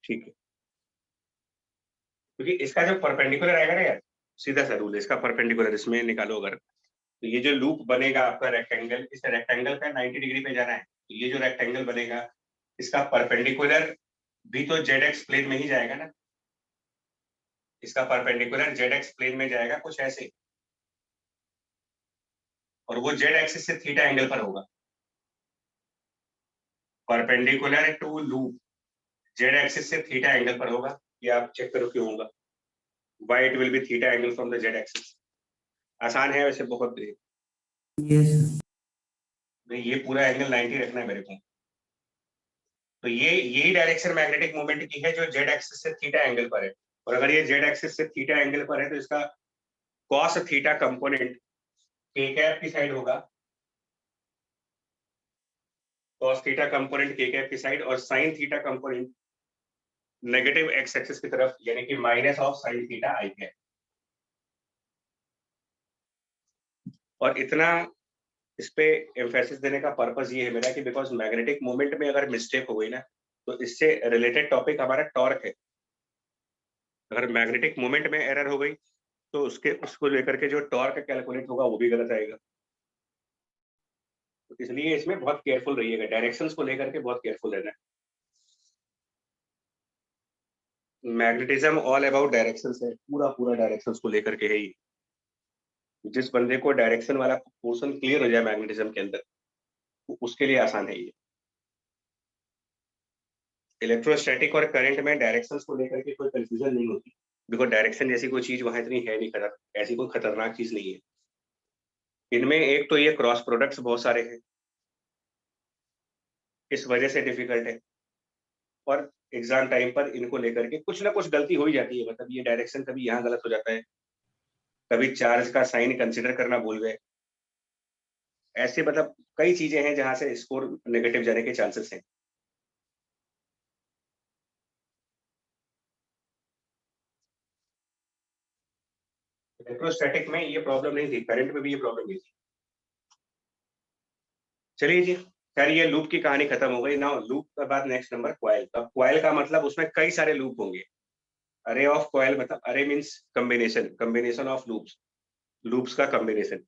ठीक है, क्योंकि इसका जो परपेंडिकुलर आएगा ना यार, सीधा सा रूल है इसका, परपेंडिकुलर इसमें निकालो अगर, तो ये जो लूप बनेगा आपका रेक्टेंगल, इस रेक्टेंगल का 90 डिग्री पे जाना है। तो ये जो रेक्टेंगल बनेगा इसका परपेंडिकुलर भी तो जेड एक्स प्लेन में ही जाएगा ना। इसका परपेंडिकुलर जेड एक्स प्लेन में जाएगा कुछ ऐसे, और वो जेड एक्सिस से थीटा एंगल पर होगा। Perpendicular to loop Z axis से थीटा एंगल पर होगा। ये आप चेक करो क्यों होगा। Why it will be theta angle from the z axis। आसान है वैसे बहुत। Yes, भाई ये पूरा एंगल 90 रखना है मेरे को। तो ये यही डायरेक्शन मैग्नेटिक मोमेंट की है जो जेड एक्सिस से थीटा एंगल पर है। और अगर ये जेड एक्सिस से थीटा एंगल पर है तो इसका कॉस थीटा कंपोनेंट के कैप की साइड होगा, कॉस थीटा कंपोनेंट के कैप की साइड, और sine theta component negative x axis की तरफ, यानी कि minus of sine theta I cap. और इतना इस पे एम्फेसिस देने का पर्पस ये है मेरा कि बिकॉज मैग्नेटिक मोमेंट में अगर मिस्टेक हो गई ना तो इससे रिलेटेड टॉपिक हमारा टॉर्क है। अगर मैग्नेटिक मोमेंट में एरर हो गई तो उसको लेकर के जो टॉर्क कैलकुलेट होगा वो भी गलत आएगा। तो इसलिए इसमें बहुत केयरफुल रहिएगा, डायरेक्शंस को लेकर के बहुत केयरफुल रहना है। मैग्नेटिज्म ऑल अबाउट डायरेक्शंस है, पूरा पूरा डायरेक्शंस को लेकर के है ये। जिस बंदे को डायरेक्शन वाला पोर्शन क्लियर हो जाए मैग्नेटिज्म के अंदर, तो उसके लिए आसान है ये। इलेक्ट्रोस्टैटिक और करंट में डायरेक्शंस को लेकर के कोई कंफ्यूजन नहीं होती, बिकॉज डायरेक्शन जैसी कोई चीज वहां इतनी है नहीं, ऐसी कोई खतरनाक चीज नहीं है। इनमें एक तो ये क्रॉस प्रोडक्ट्स बहुत सारे हैं, इस वजह से डिफिकल्ट है, और एग्जाम टाइम पर इनको लेकर के कुछ ना कुछ गलती हो ही जाती है। मतलब ये डायरेक्शन कभी यहाँ गलत हो जाता है, कभी चार्ज का साइन कंसिडर करना भूल गए, ऐसे मतलब कई चीजें हैं जहां से स्कोर नेगेटिव जाने के चांसेस हैं। इलेक्ट्रोस्टैटिक में ये प्रॉब्लम नहीं थी, करंट में भी ये प्रॉब्लम नहीं थी। चलिए जी, खैर ये लूप की कहानी खत्म हो गई। नाउ लूप के बाद नेक्स्ट नंबर क्वाइल। अब क्वाइल का मतलब उसमें कई सारे लूप होंगे। अरे ऑफ क्वाइल मतलब अरे मींस कॉम्बिनेशन ऑफ लूप्स का कॉम्बिनेशन।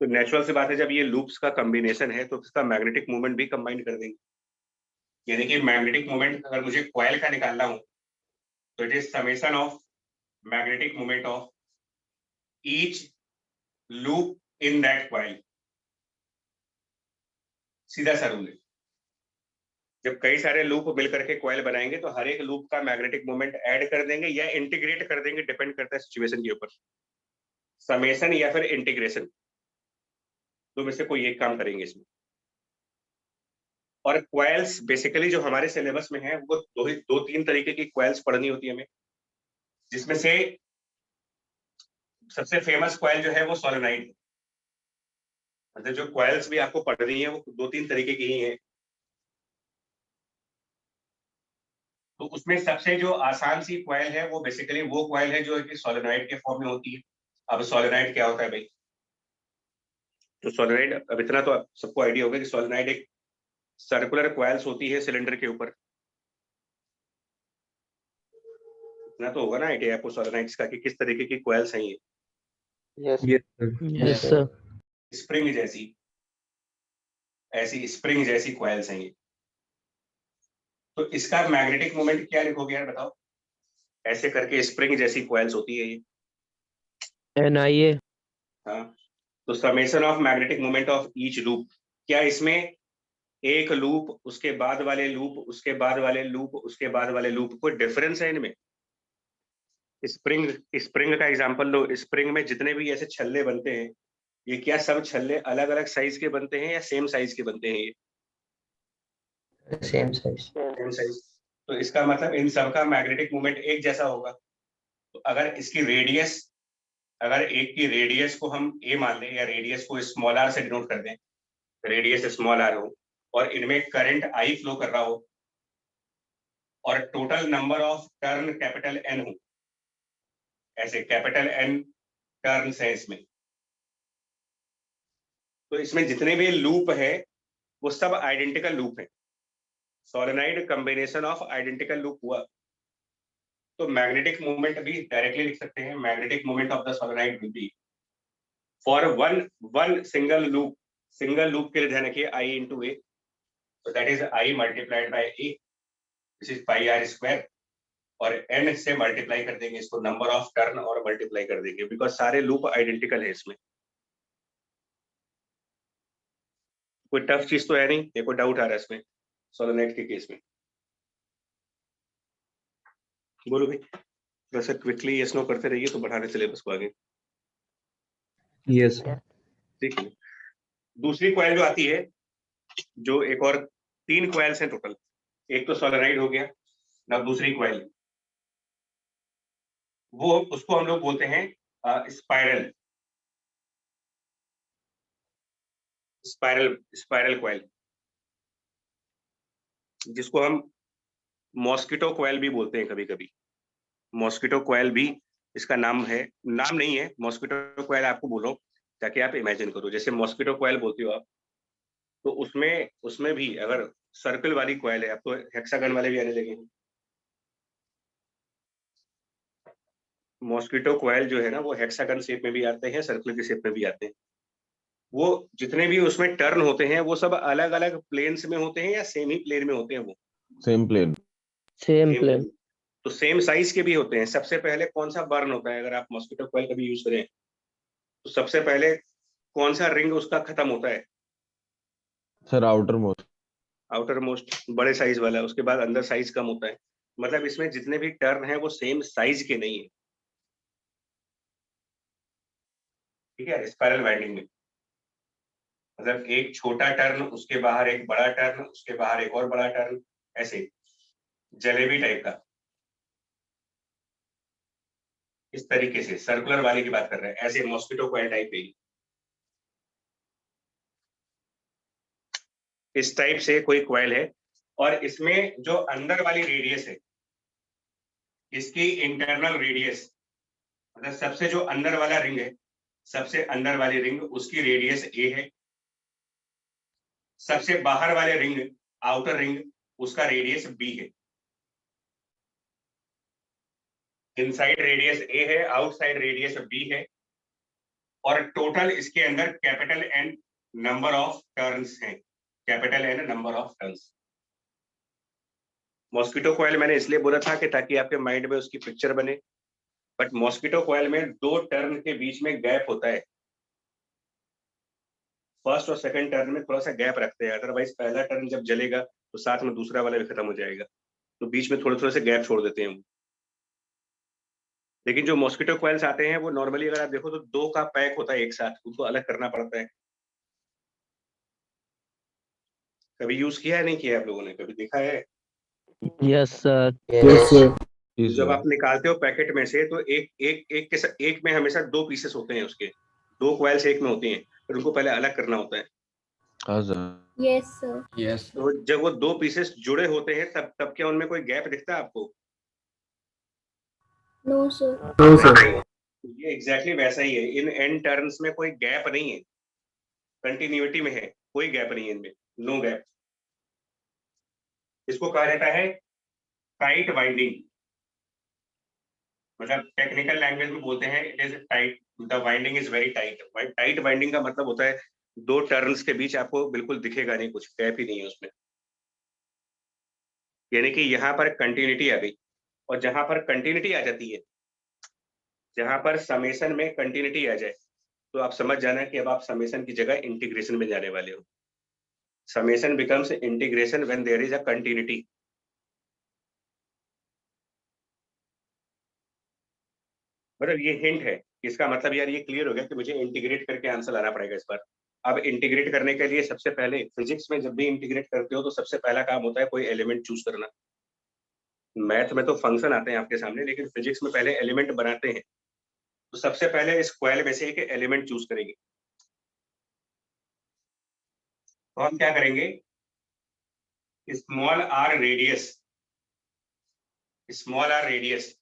तो नेचुरल सी बात है, जब ये लूप्स का कॉम्बिनेशन है तो इसका मैग्नेटिक मूवमेंट भी कंबाइन कर देंगे। यानी कि मैग्नेटिक मूवमेंट अगर मुझे क्वाइल का निकालना हो तो it is summation of magnetic movement of each loop in that coil. सीधा सा रूल है। जब कई सारे लूप मिलकर के क्वाइल बनाएंगे तो हर एक लूप का मैग्नेटिक मोमेंट ऐड कर देंगे या इंटीग्रेट कर देंगे, डिपेंड करता है सिचुएशन के ऊपर। समेशन या फिर इंटीग्रेशन, तो में से कोई एक काम करेंगे इसमें। और क्वाइल्स बेसिकली जो हमारे सिलेबस में है वो दो तीन तरीके की क्वाइल्स पढ़नी होती है हमें, जिसमें से सबसे फेमस क्वाइल जो है वो सोलेनॉइड। मतलब जो क्वाइल्स भी आपको पढ़नी है वो दो तीन तरीके की ही है। तो उसमें सबसे जो आसान सी क्वाइल है वो बेसिकली वो क्वाइल है जो कि सोलेनॉइड के फॉर्म में होती है। अब सोलेनॉइड क्या होता है भाई? तो सोलेनॉइड, अब इतना तो सबको आइडिया होगा कि सोलेनॉइड एक सर्कुलर क्वाइल्स होती है सिलेंडर के ऊपर। इतना तो होगा ना आइडिया आपको सोलेनॉइड्स का कि किस तरीके की क्वाइल्स हैं ये। Yes. Yes, sir. स्प्रिंग जैसी, ऐसी स्प्रिंग जैसी क्वाइल्स हैं ये। तो इसका मैग्नेटिक मोमेंट क्या लिखोगे यार बताओ? ऐसे करके स्प्रिंग जैसी क्वाइल्स होती है ये। NIA. हाँ, तो summation of magnetic moment of each loop, क्या इसमें एक लूप उसके बाद वाले लूप उसके बाद वाले लूप उसके बाद वाले लूप कोई डिफरेंस है इनमें? स्प्रिंग का एग्जांपल लो। स्प्रिंग में जितने भी ऐसे छल्ले बनते हैं, ये क्या सब छल्ले अलग अलग साइज के बनते हैं या सेम साइज के बनते हैं? ये Same size. Same size. तो इसका मतलब इन सब का मैग्नेटिक मोमेंट एक जैसा होगा। तो अगर इसकी रेडियस, अगर एक की रेडियस को हम a मान लें या रेडियस को स्मॉल r से डिनोट कर दें, रेडियस स्मॉल r हो और इनमें करंट I फ्लो कर रहा हो और total number of turn capital N हो, ऐसे कैपिटल N टर्न्स है इसमें, तो इसमें जितने भी लूप है वो सब आइडेंटिकल लूप है। Solenoid combination of identical loop हुआ। तो मैग्नेटिक मूवमेंट भी डायरेक्टली लिख सकते हैं। Magnetic movement of the solenoid will be for one single loop के लिए ध्यान रखिए I into A, so that is I multiplied by A, this is pi r square, और n से मल्टीप्लाई कर देंगे इसको, नंबर ऑफ टर्न और मल्टीप्लाई कर देंगे, बिकॉज सारे लूप आइडेंटिकल है इसमें। कोई टफ चीज तो है नहीं, ये कोई डाउट आ रहा है इसमें सोलेनॉइड के केस में? बोलो भाई, वैसे क्विकली यस नो करते रहिए तो बढ़ाने सिलेबस को आगे। Yes. ठीक है। दूसरी क्वाइल जो आती है, जो एक और तीन क्वाइल्स हैं टोटल, एक तो सोलेनॉइड हो गया ना, दूसरी क्वाइल वो उसको हम लोग बोलते हैं स्पाइरल क्वाइल, जिसको हम मॉस्किटो क्वाइल भी बोलते हैं कभी कभी। मॉस्किटो क्वाइल भी इसका नाम है, नाम नहीं है। मॉस्किटो क्वाइल आपको बोलो ताकि आप इमेजिन करो, जैसे मॉस्किटो क्वाइल बोलते हो आप, तो उसमें भी अगर सर्कल वाली क्वाइल है, अब तो हेक्सागन वाले भी आने लगे हैं। मॉस्किटो क्वाइल जो है ना वो हेक्सागन शेप में भी आते हैं, सर्कल के शेप में भी आते हैं। वो जितने भी उसमें टर्न होते हैं वो सब अलग अलग प्लेन्स में होते हैं या सेम ही प्लेन में होते हैं? वो Same plane. Same plane. तो सेम साइज के भी होते हैं। सबसे पहले कौन सा बर्न होता है? अगर आप मॉस्किटो कॉइल कभी यूज करें तो सबसे पहले कौन सा रिंग उसका खत्म होता है? Sir outer most. Outer most, बड़े साइज वाला, उसके बाद अंदर साइज कम होता है। मतलब इसमें जितने भी टर्न है वो सेम साइज के नहीं है, ठीक है, स्पाइरल वाइंडिंग में। मतलब एक छोटा टर्न, उसके बाहर एक बड़ा टर्न, उसके बाहर एक और बड़ा टर्न, ऐसे जलेबी टाइप का। इस तरीके से सर्कुलर वाले की बात कर रहे हैं, ऐसे मॉस्किटो कॉइल टाइप है। इस टाइप से कोई कॉइल है, और इसमें जो अंदर वाली रेडियस है, इसकी इंटरनल रेडियस, मतलब सबसे जो अंदर वाला रिंग है, सबसे अंदर वाली रिंग, उसकी रेडियस ए है। सबसे बाहर वाले रिंग, आउटर रिंग, उसका रेडियस बी है। इनसाइड रेडियस ए है, आउटसाइड रेडियस बी है, और टोटल इसके अंदर capital N number of turns हैं, capital N number of turns. Mosquito coil मैंने इसलिए बोला था कि ताकि आपके माइंड में उसकी पिक्चर बने, बट मॉस्किटो कॉइल में 2 टर्न के बीच में गैप होता है। फर्स्ट और सेकंड टर्न में थोड़ा सा गैप रखते हैं, अदरवाइज पहला टर्न जब जलेगा तो साथ में दूसरा वाला भी खत्म हो जाएगा, तो बीच में थोड़े थोड़े से गैप छोड़ देते हैं हम। लेकिन जो मॉस्किटो कॉइल्स आते हैं वो नॉर्मली अगर आप देखो तो 2 का पैक होता है एक साथ, उनको अलग करना पड़ता है। कभी यूज किया है, नहीं किया आप लोगों ने, कभी देखा है? Yes, sir. Yes. तो जब आप निकालते हो पैकेट में से, तो एक में हमेशा 2 पीसेस होते हैं, उसके 2 कॉइल्स एक में होती हैं, फिर उनको पहले अलग करना होता है। हाँ सर। Yes, sir. Yes. तो जब वो 2 पीसेस जुड़े होते हैं तब क्या उनमें कोई गैप दिखता है आपको? No, sir. No, sir. ये एग्जैक्टली वैसा ही है, इन एन टर्न्स में कोई गैप नहीं है, कंटिन्यूटी में है, कोई गैप नहीं है इनमें, नो गैप। इसको कहा जाता है टाइट वाइंडिंग, मतलब टेक्निकल लैंग्वेज में बोलते हैं it is tight, the winding is very tight. Tight winding का मतलब होता है 2 टर्न्स के बीच आपको बिल्कुल दिखेगा नहीं, कुछ गैप ही नहीं है उसमें, यानी कि यहाँ पर कंटिन्यूटी आ गई। और जहां पर कंटिन्यूटी आ जाती है, जहां पर समेशन में कंटिन्यूटी आ जाए, तो आप समझ जाना कि अब आप समेशन की जगह इंटीग्रेशन में जाने वाले हो। Summation becomes integration when there is a continuity. मतलब ये हिंट है, इसका मतलब यार ये क्लियर हो गया कि मुझे इंटीग्रेट करके आंसर लाना पड़ेगा इस बार। अब इंटीग्रेट करने के लिए सबसे पहले, फिजिक्स में जब भी इंटीग्रेट करते हो तो सबसे पहला काम होता है कोई एलिमेंट चूज करना। मैथ में तो फंक्शन आते हैं आपके सामने, लेकिन फिजिक्स में पहले एलिमेंट बनाते हैं। तो सबसे पहले इस कॉइल में से एक एलिमेंट चूज करेंगे। तो हम क्या करेंगे, small R radius, small R radius,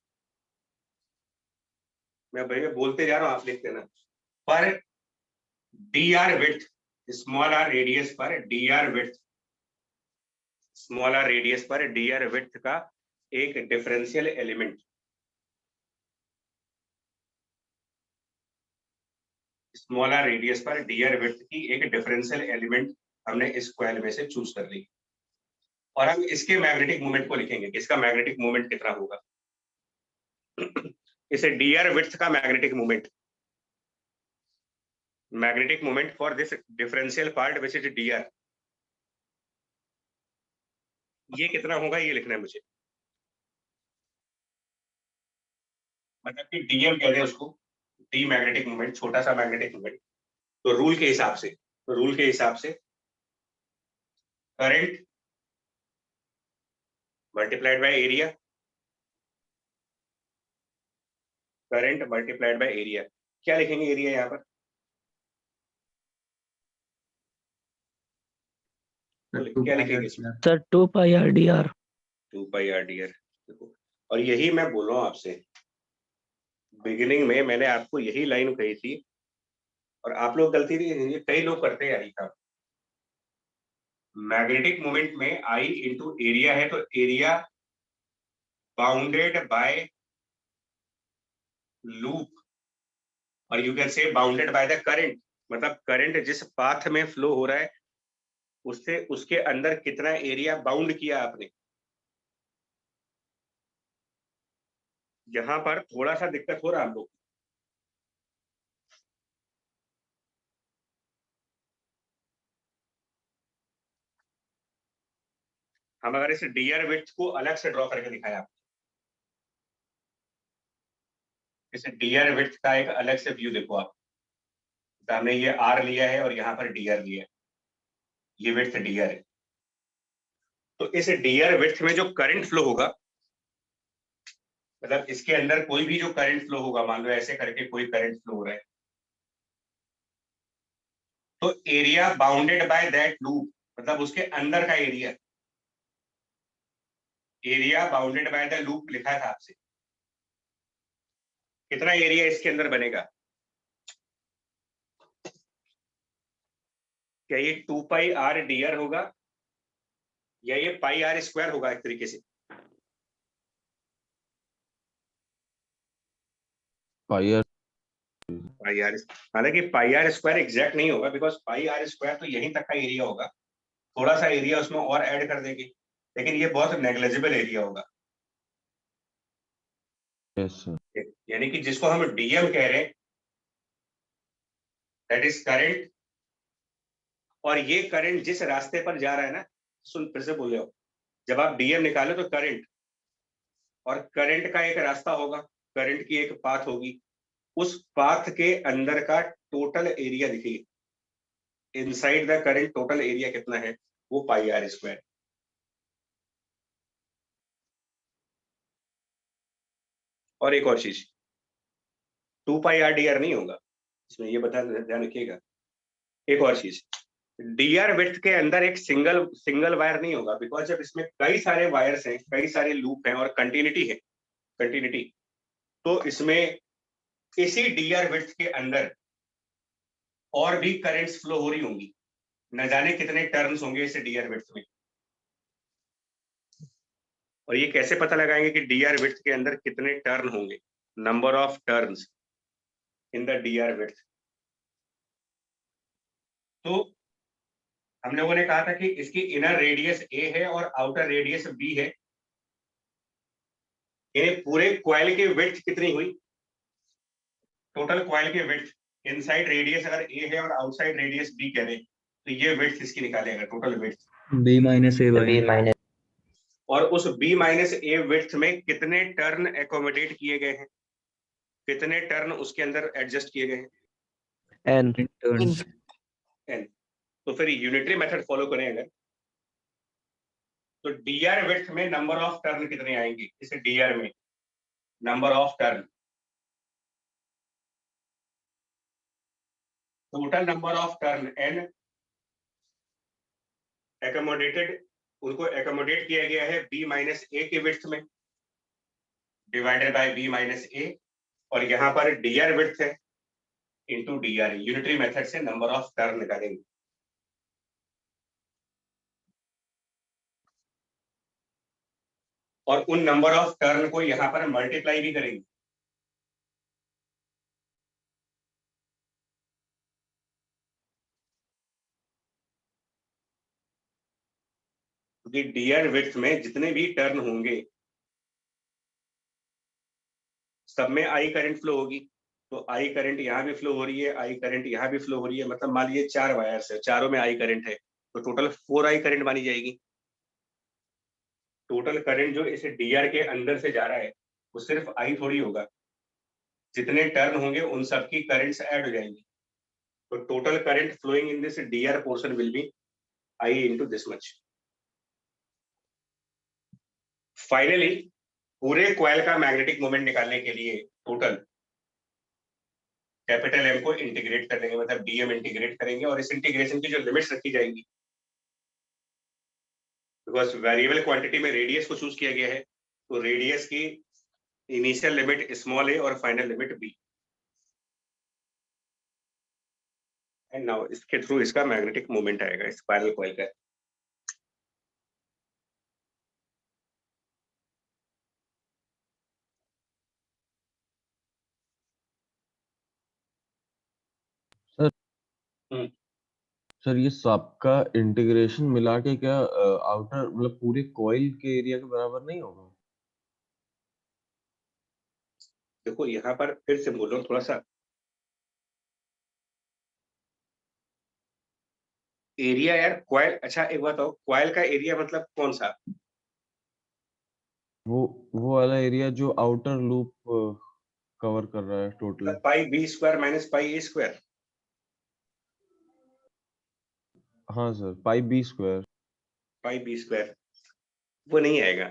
मैं भैया बोलते जा रहा हूं, आप लिख देना, पर D R width, small R radius पर D R width, small R radius पर डी आर विड्थ का एक differential element, small R radius पर डी आर विड्थ की एक डिफरेंशियल एलिमेंट हमने इस कॉइल में से चूज कर ली। और हम इसके मैग्नेटिक मोमेंट को लिखेंगे कि इसका मैग्नेटिक मोमेंट कितना होगा। इसे डी आर विड्थ का magnetic moment for this differential part which is D R, ये कितना होगा ये लिखना है मुझे। मतलब कि डीएम कहते हैं उसको, डी मैग्नेटिक मोमेंट, छोटा सा मैग्नेटिक मोमेंट। तो रूल के हिसाब से current multiplied by area, current multiplied by area. क्या लिखेंगे एरिया यहाँ पर? क्या लिखेंगे इसमें? Sir, 2 pi RDR. 2 पाई आर डी आर। देखो, और यही मैं बोल रहा हूँ आपसे, बिगिनिंग में मैंने आपको यही लाइन कही थी, और आप लोग गलती नहीं, कई लोग करते हैं यही काम। मैग्नेटिक मोमेंट में आई इंटू एरिया है, तो एरिया बाउंडेड बाय लूप, और you can say bounded by the current, मतलब करंट जिस पाथ में फ्लो हो रहा है उससे उसके अंदर कितना एरिया बाउंड किया आपने। यहाँ पर थोड़ा सा दिक्कत हो रहा है हम लोग, हम अगर इस डीआर विड्थ को अलग से ड्रॉ करके दिखाया आपको, इस डीआर विड्थ का एक अलग से व्यू देखो आप, तो हमने ये आर लिया है और यहाँ पर डीआर लिया है, ये विड्थ डीआर है। तो इस डीआर विड्थ में जो करंट फ्लो होगा, मतलब इसके अंदर कोई भी जो करंट फ्लो होगा, मान लो ऐसे करके कोई करंट फ्लो हो रहा है, तो area bounded by that loop, मतलब उसके अंदर का area, area bounded by the loop लिखा था आपसे, कितना एरिया इसके अंदर बनेगा? क्या ये 2 पाई आर डीआर होगा या ये पाई आर स्क्वायर होगा एक तरीके से? पाई आर पाई आर, हालांकि पाई आर स्क्वायर एग्जैक्ट नहीं होगा, बिकॉज पाई आर स्क्वायर तो यहीं तक का एरिया होगा, थोड़ा सा एरिया उसमें और ऐड कर देंगे, लेकिन ये बहुत नेग्लिजिबल एरिया होगा। यस सर यानी कि जिसको हम डीएम कह रहे हैं, दैट इज करंट, और ये करंट जिस रास्ते पर जा रहा है ना, सुन फिर से बोल रहे हो, जब आप डीएम निकालो तो करंट, और करंट का एक रास्ता होगा, करंट की एक पाथ होगी, उस पाथ के अंदर का टोटल एरिया देखिए, inside the current total area कितना है, वो पाई आर स्क्वायर। और एक और चीज, 2 पाई आर डी आर नहीं होगा इसमें, ये बता ध्यान रखिएगा। एक और चीज, डीआर विड्थ के अंदर एक सिंगल वायर नहीं होगा, बिकॉज जब इसमें कई सारे वायर्स हैं, कई सारे लूप हैं और कंटिन्यूटी है, कंटिन्यूटी, तो इसमें इसी डीआर विड्थ के अंदर और भी करंट्स फ्लो हो रही होंगी, न जाने कितने टर्न्स होंगे इस डीआर विड्थ में। और ये कैसे पता लगाएंगे कि डीआर विड्थ के अंदर कितने टर्न होंगे? Number of turns in the DR width. तो हम लोगों ने कहा था कि इसकी इनर रेडियस ए है और आउटर रेडियस बी है, यानी पूरे कॉइल की विड्थ कितनी हुई? टोटल कॉइल की विड्थ, इनसाइड रेडियस अगर ए है और आउटसाइड रेडियस बी कह रहे, तो ये विड्थ इसकी निकालेगा, total width B minus A by B N. minus और उस बी माइनस ए विड्थ में कितने टर्न एकोमोडेट किए गए हैं, कितने टर्न उसके अंदर एडजस्ट किए गए हैं? N turns. एन। तो फिर यूनिटरी मेथड फॉलो करें अगर, तो डीआर विड्थ में नंबर ऑफ टर्न कितने आएंगे? इस डीआर में number of turn, total number of turn N, accommodated, उनको एकोमोडेट किया गया है बी माइनस ए के विड्थ में, divided by B minus A, और यहाँ पर डीआर विड्थ है इंटू डीआर, यूनिटरी मेथड से नंबर ऑफ टर्न निकालेंगे। और उन नंबर ऑफ टर्न को यहाँ पर मल्टीप्लाई भी करेंगे, क्योंकि डीआर विड्थ में जितने भी टर्न होंगे सब में आई करंट फ्लो होगी, तो आई करंट यहाँ भी फ्लो हो रही है, आई करंट यहाँ भी फ्लो हो रही है, मतलब मान लीजिए 4 वायर्स है, चारों में आई करंट है, तो टोटल 4 आई करंट मानी जाएगी। टोटल करंट जो इस डीआर के अंदर से जा रहा है वो सिर्फ आई थोड़ी होगा, जितने टर्न होंगे उन सबकी करंट्स ऐड हो जाएंगी, तो total current flowing in this DR portion will be I into this much. Finally पूरे कॉइल का मैग्नेटिक मोमेंट निकालने के लिए टोटल कैपिटल एम को इंटीग्रेट कर देंगे, मतलब डीएम इंटीग्रेट करेंगे, और इस इंटीग्रेशन की जो लिमिट्स रखी जाएंगी, बिकॉज वेरिएबल क्वांटिटी में रेडियस को चूज किया गया है, तो रेडियस की इनिशियल लिमिट स्मॉल ए और final limit B, and now इसके थ्रू इसका मैग्नेटिक मोमेंट आएगा स्पाइरल कॉइल का। Sir hmm. सर ये सबका इंटीग्रेशन मिला के क्या आउटर मतलब पूरे कॉइल के एरिया के बराबर नहीं होगा? देखो यहाँ पर फिर से बोल रहा हूँ थोड़ा सा, एरिया यार कॉइल, अच्छा एक बात बताओ, कॉइल का एरिया मतलब कौन सा? वो वाला एरिया जो आउटर लूप कवर कर रहा है टोटल। मतलब पाई बी स्क्वायर माइनस पाई ए स्क्वायर। हाँ सर, पाई बी स्क्वायर। पाई बी स्क्वायर वो नहीं आएगा।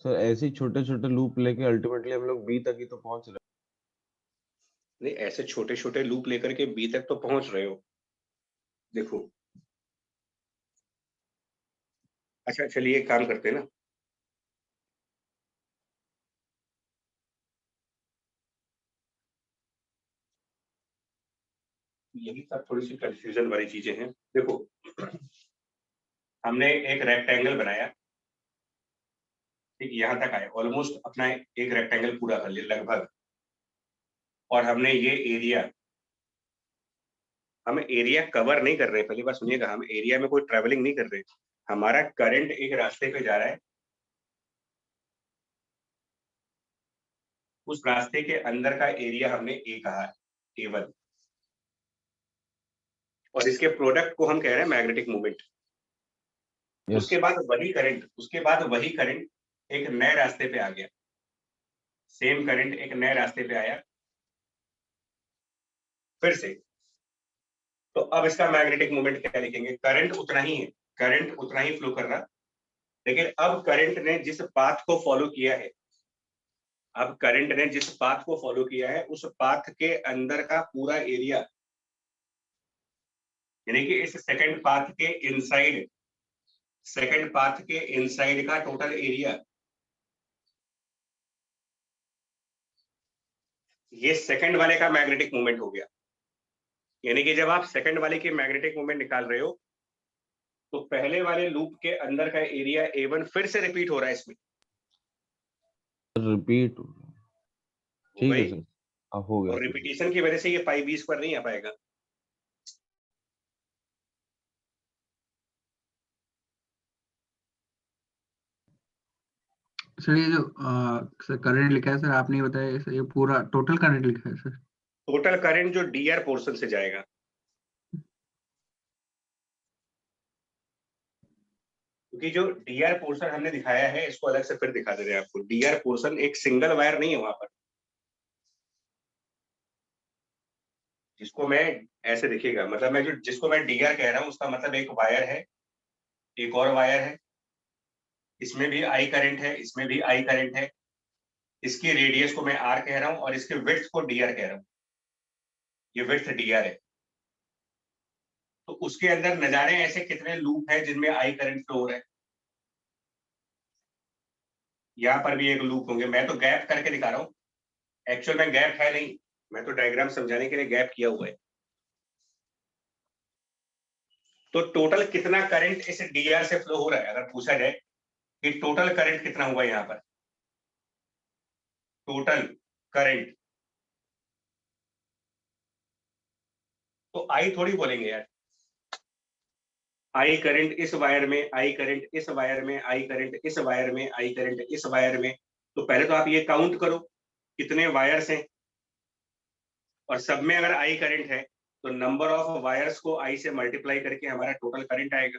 सर ऐसे ही छोटे छोटे लूप लेके अल्टीमेटली हम लोग बी तक ही तो पहुंच रहे नहीं, ऐसे छोटे छोटे लूप लेकर के बी तक तो पहुंच रहे हो। देखो, अच्छा चलिए एक काम करते हैं ना, यही सब थोड़ी सी कंफ्यूजन वाली चीजें हैं। देखो, हमने एक रेक्टेंगल बनाया, ठीक, यहाँ तक आए, ऑलमोस्ट अपना एक रेक्टेंगल पूरा कर लिया लगभग, और हमने ये एरिया, हम एरिया कवर नहीं कर रहे, पहली बात सुनिएगा, हम एरिया में कोई ट्रेवलिंग नहीं कर रहे। हमारा करंट एक रास्ते पे जा रहा है, उस रास्ते के अंदर का एरिया हमने ए कहा है, A1, और इसके प्रोडक्ट को हम कह रहे हैं मैग्नेटिक मोमेंट। हैं। उसके बाद वही करंट एक नए रास्ते पे आ गया, सेम करंट एक नए रास्ते पे आया फिर से। तो अब इसका मैग्नेटिक मोमेंट क्या लिखेंगे? करंट उतना ही है, करंट उतना ही फ्लो कर रहा, लेकिन अब करंट ने जिस पाथ को फॉलो किया है, अब करंट ने जिस पाथ को फॉलो किया है, उस पाथ के अंदर का पूरा एरिया, यानी कि इस सेकंड पाथ के इनसाइड का टोटल एरिया, ये सेकंड वाले का मैग्नेटिक मोमेंट हो गया। यानी कि जब आप सेकंड वाले की मैग्नेटिक मोमेंट निकाल रहे हो, तो पहले वाले लूप के अंदर का एरिया A1 फिर से रिपीट हो रहा है इसमें। रिपीट। ठीक है वही, सर, हो गया और सर। रिपीटेशन की वजह से ये पाई बी स्क्वायर नहीं आ पाएगा। सर ये जो सर करंट लिखा है सर, आपने ये बताया सर, ये पूरा टोटल करंट लिखा है सर? टोटल करंट जो डीआर पोर्शन से जाएगा, क्योंकि जो डीआर पोर्शन हमने दिखाया है, इसको अलग से फिर दिखा दे रहे हैं आपको। डीआर पोर्शन एक सिंगल वायर नहीं है वहां पर, जिसको मैं ऐसे देखिएगा, मतलब मैं जिसको मैं डीआर कह रहा हूं, उसका मतलब एक वायर है, एक और वायर है, इसमें भी आई करंट है, इसमें भी आई करंट है, इसकी रेडियस को मैं आर कह रहा हूं और इसके विड्थ को डीआर कह रहा हूं, ये विड्थ डीआर है। तो उसके अंदर न जाने ऐसे कितने लूप है जिनमें आई करंट फ्लो हो रहा है। यहाँ पर भी एक लूप होंगे, मैं तो गैप करके दिखा रहा हूँ, एक्चुअल में गैप है नहीं, मैं तो डायग्राम समझाने के लिए गैप किया हुआ है। तो टोटल कितना करंट इस डीआर से फ्लो हो रहा है, अगर पूछा जाए कि टोटल करंट कितना हुआ यहाँ पर, टोटल करंट, तो आई थोड़ी बोलेंगे यार, आई करंट इस वायर में, आई करंट इस वायर में, आई करंट इस वायर में, आई करंट इस वायर में। तो पहले तो आप ये काउंट करो कितने वायर्स हैं, और सब में अगर आई करंट है, तो नंबर ऑफ वायर्स को आई से मल्टीप्लाई करके हमारा टोटल करंट आएगा,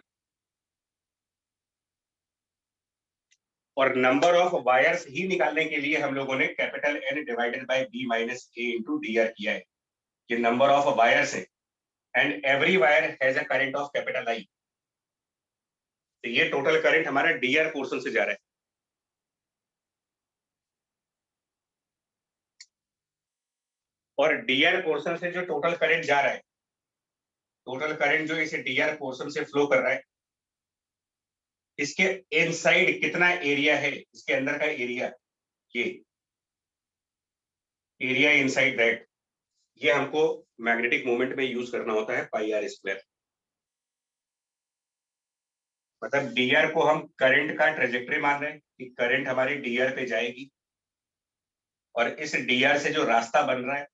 और नंबर ऑफ वायर्स ही निकालने के लिए हम लोगों ने capital N divided by B minus A into DR किया है, कि नंबर ऑफ वायर्स है, and every wire has a current of capital I। तो ये टोटल करंट हमारा डीआर पोर्शन से जा रहा है। और डीआर पोर्शन से जो टोटल करंट जा रहा है, टोटल करंट जो इसे डीआर पोर्शन से फ्लो कर रहा है, इसके इनसाइड कितना एरिया है, इसके अंदर का एरिया, ये एरिया इनसाइड दैट, ये हमको मैग्नेटिक मोमेंट में यूज करना होता है पाई आर स्क्वायर। मतलब डीआर को हम करंट का ट्रेजेक्टरी मान रहे हैं कि करंट हमारी डीआर पे जाएगी, और इस डीआर से जो रास्ता बन रहा है,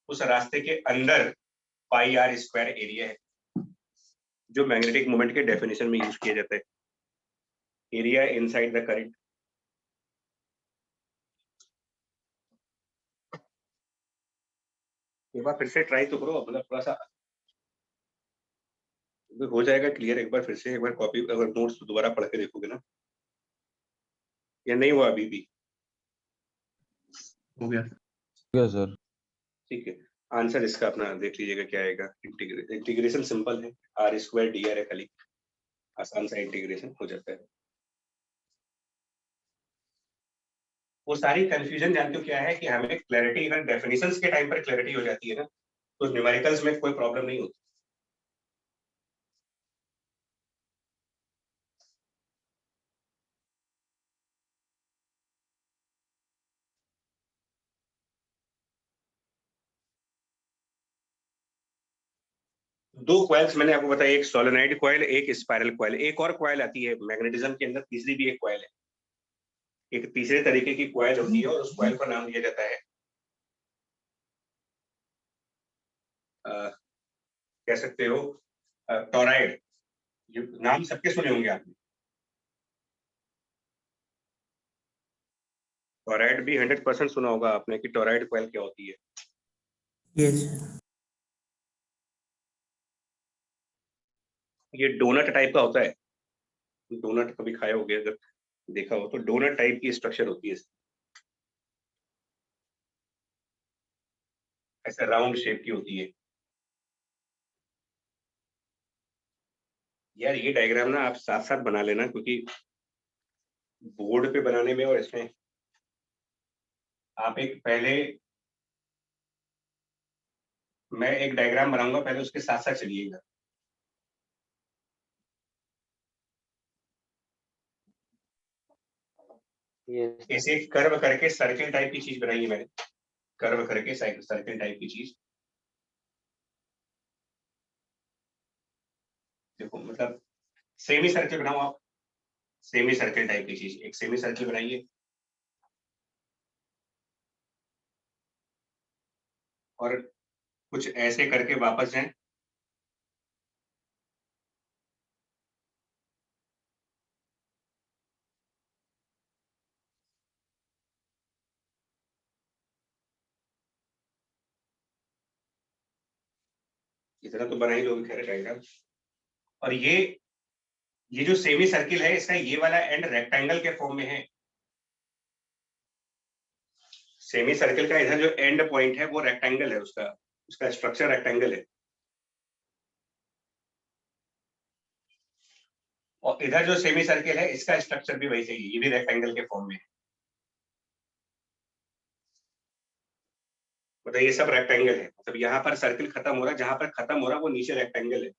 उस रास्ते के अंदर पाई आर स्क्वायर एरिया है, जो मैग्नेटिक मोमेंट के डेफिनेशन में यूज किया जाता है, एरिया इनसाइड द करंट। एक बार फिर से ट्राई तो करो, मतलब थोड़ा सा हो जाएगा क्लियर। एक बार फिर से एक बार कॉपी अगर नोट्स दोबारा पढ़ के देखोगे ना, या नहीं हुआ अभी भी? हो गया। क्या सर? ठीक है, आंसर इसका अपना देख लीजिएगा क्या आएगा। इंटीग्रेशन सिंपल है, आर स्क्वायर डी आर है, खाली आसान सा इंटीग्रेशन हो जाता है। वो सारी कंफ्यूजन जानते हो क्या है कि हमें क्लैरिटी, अगर डेफिनेशंस के टाइम पर क्लैरिटी हो जाती है ना, तो न्यूमेरिकल्स में कोई प्रॉब्लम नहीं होती। दो कॉइल्स मैंने आपको बताया, एक सोलेनॉइड कॉइल, एक स्पाइरल कॉइल। एक और कॉइल आती है मैग्नेटिज्म के अंदर, तीसरी भी एक कॉइल है, एक तीसरे तरीके की कॉइल होती है, और उस कॉइल का नाम दिया जाता है कह सकते हो टॉराइड। ये नाम सबके सुने होंगे आपने। टॉराइड भी 100% सुना होगा आपने कि टॉराइड कॉइल क्या होती है। यस। ये डोनट टाइप का होता है। डोनट कभी खाए होगे, अगर देखा हो तो डोनट टाइप की स्ट्रक्चर होती है, ऐसा राउंड शेप की होती है। यार ये डायग्राम ना आप साथ साथ बना लेना, क्योंकि बोर्ड पे बनाने में और इसमें आप एक पहले, मैं एक डायग्राम बनाऊंगा पहले, उसके साथ साथ चलिएगा। यस ऐसे कर्व करके सर्किल टाइप की चीज बनाई है मैंने, कर्व करके सर्किल टाइप की चीज। देखो मतलब सेमी सर्किल बनाओ आप, सेमी सर्किल टाइप की चीज, एक सेमी सर्किल बनाइए और कुछ ऐसे करके वापस जाएं। इतना तो बना ही लोगे खैर डायग्राम। और ये जो सेमी सर्किल है, इसका ये वाला एंड रेक्टेंगल के फॉर्म में है। सेमी सर्किल का इधर जो एंड पॉइंट है वो रेक्टेंगल है, उसका उसका स्ट्रक्चर रेक्टेंगल है, और इधर जो सेमी सर्किल है इसका स्ट्रक्चर भी वैसे ही, ये भी रेक्टेंगल के फॉर्म में है। मतलब ये सब रेक्टेंगल है, मतलब यहाँ पर सर्किल खत्म हो रहा है, जहां पर खत्म हो रहा है वो नीचे रेक्टेंगल है।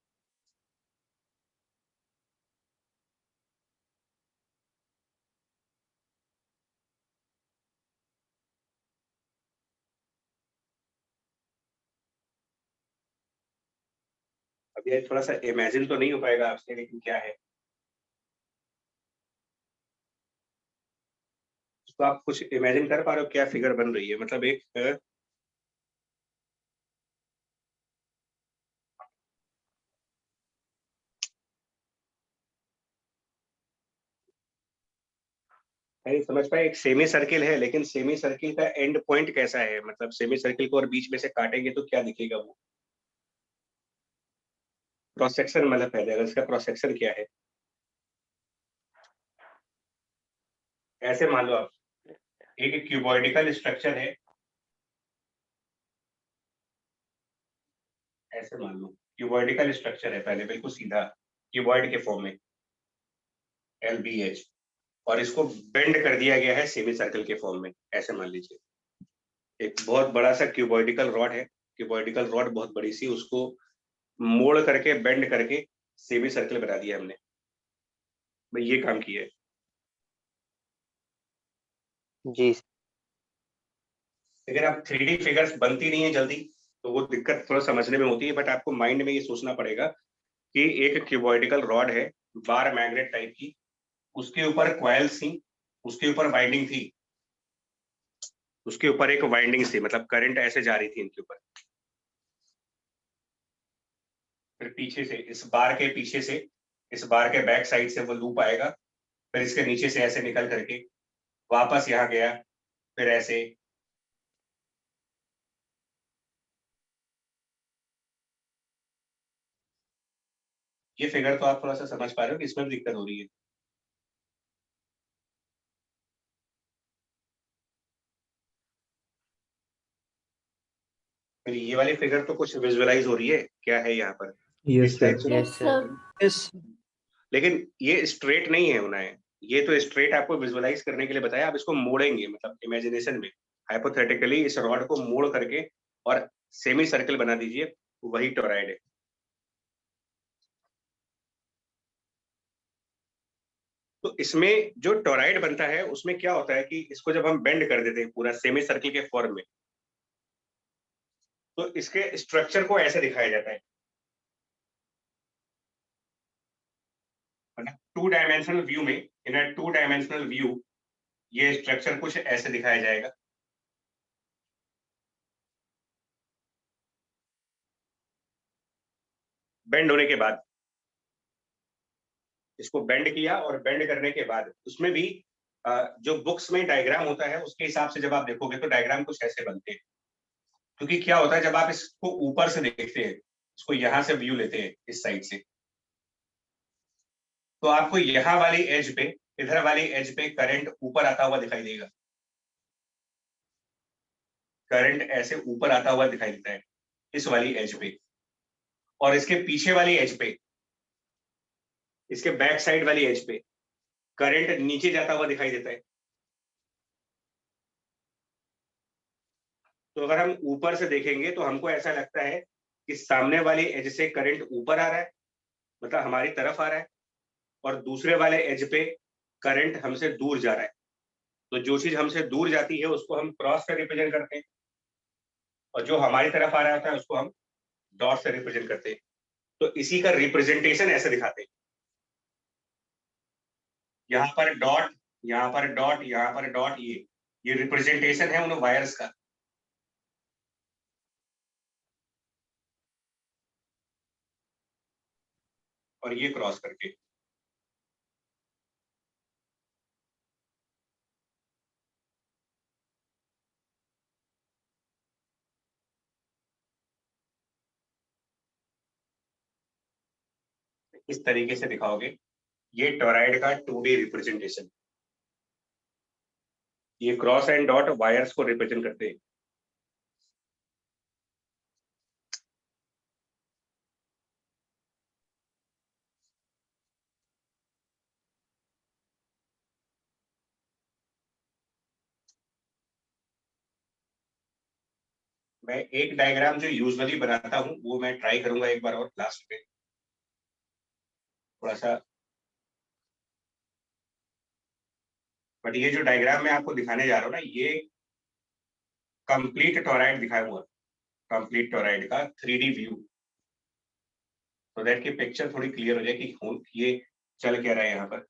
अब ये थोड़ा सा इमेजिन तो नहीं हो पाएगा आपसे, लेकिन क्या है, तो आप कुछ इमेजिन कर पा रहे हो क्या फिगर बन रही है? मतलब एक नहीं समझ पाए, एक सेमी सर्किल है, लेकिन सेमी सर्किल का एंड पॉइंट कैसा है? मतलब सेमी सर्किल को और बीच में से काटेंगे तो क्या दिखेगा? वो क्रॉस सेक्शन, मतलब पहले अगर इसका क्रॉस सेक्शन क्या है, ऐसे मान लो आप, एक क्यूबॉइडिकल स्ट्रक्चर है, ऐसे मान लो क्यूबॉइडिकल स्ट्रक्चर है, पहले बिल्कुल सीधा क्यूबॉइड के फॉर्म में LBH, और इसको बेंड कर दिया गया है सेमी सर्कल के फॉर्म में। ऐसे मान लीजिए एक बहुत बड़ा सा क्यूबॉइडिकल रॉड है, क्यूबॉइडिकल रॉड बहुत बड़ी सी, उसको मोड़ करके बेंड करके सेमी सर्कल बना दिया हमने। भाई ये काम किया है। जी लेकिन अब 3D फिगर्स बनती नहीं है जल्दी, तो वो दिक्कत थोड़ा समझने में होती है, बट आपको माइंड में ये सोचना पड़ेगा कि एक क्यूबॉइडिकल रॉड है, बार मैग्नेट टाइप की, उसके ऊपर कॉइल्स थी, उसके ऊपर वाइंडिंग थी, उसके ऊपर एक वाइंडिंग थी, मतलब करंट ऐसे जा रही थी इनके ऊपर। फिर पीछे से इस बार के पीछे से, इस बार के बैक साइड से वो लूप आएगा, फिर इसके नीचे से ऐसे निकल करके वापस यहाँ गया, फिर ऐसे, ये फिगर तो आप थोड़ा सा समझ पा रहे हो कि इसमें भी दिक्कत हो रही है। फिर ये वाली फिगर तो कुछ विजुअलाइज हो रही है, क्या है यहाँ पर Yes, इस टाइप sir. से, Yes, sir. Yes. लेकिन ये स्ट्रेट नहीं है होना है। ये तो स्ट्रेट आपको विजुअलाइज करने के लिए बताया, आप इसको मोड़ेंगे, मतलब इमेजिनेशन में हाइपोथेटिकली इस रॉड को मोड़ करके और सेमी सर्कल बना दीजिए, वही टोराइड है। तो इसमें जो टोराइड बनता है उसमें क्या होता है कि इसको जब हम बेंड कर देते हैं पूरा सेमी सर्कल के फॉर्म में, तो इसके स्ट्रक्चर को ऐसे दिखाया जाता है, टू डायमेंशनल व्यू में। इन अ टू डायमेंशनल व्यू ये स्ट्रक्चर कुछ ऐसे दिखाया जाएगा। बेंड होने के बाद इसको बेंड किया, और बेंड करने के बाद उसमें भी जो बुक्स में डायग्राम होता है उसके हिसाब से जब आप देखोगे तो डायग्राम कुछ ऐसे बनते हैं। क्योंकि क्या होता है जब आप इसको ऊपर से देखते हैं, इसको यहां से व्यू लेते हैं इस साइड से, तो आपको यहाँ वाली एज पे, इधर वाली एज पे करंट ऊपर आता हुआ दिखाई देगा। करंट ऐसे ऊपर आता हुआ दिखाई देता है इस वाली एज पे, और इसके पीछे वाली एज पे, इसके बैक साइड वाली एज पे करंट नीचे जाता हुआ दिखाई देता है। तो अगर हम ऊपर से देखेंगे तो हमको ऐसा लगता है कि सामने वाली एज से करंट ऊपर आ रहा है, मतलब हमारी तरफ आ रहा है, और दूसरे वाले एज पे करंट हमसे दूर जा रहा है। तो जो चीज हमसे दूर जाती है उसको हम क्रॉस से रिप्रेजेंट करते हैं, और जो हमारी तरफ आ रहा होता है उसको हम डॉट से रिप्रेजेंट करते हैं। तो इसी का रिप्रेजेंटेशन ऐसे दिखाते हैं, यहाँ पर डॉट, यहाँ पर डॉट, यहाँ पर डॉट, ये रिप्रेजेंटेशन है उन वायर्स का। और ये क्रॉस करके इस तरीके से दिखाओगे। ये टोराइड का 2D रिप्रेजेंटेशन। ये क्रॉस एंड डॉट वायर्स को रिप्रेजेंट करते हैं। मैं एक डायग्राम जो यूजुअली बनाता हूँ वो मैं ट्राई करूंगा एक बार और लास्ट पे, थोड़ा सा। बट ये जो डायग्राम मैं आपको दिखाने जा रहा हूँ ना, ये कंप्लीट टोराइड दिखाया हुआ, कंप्लीट टोराइड का 3D व्यू, तो दैट की पिक्चर थोड़ी क्लियर हो जाए कि ये चल क्या रहा है यहाँ पर।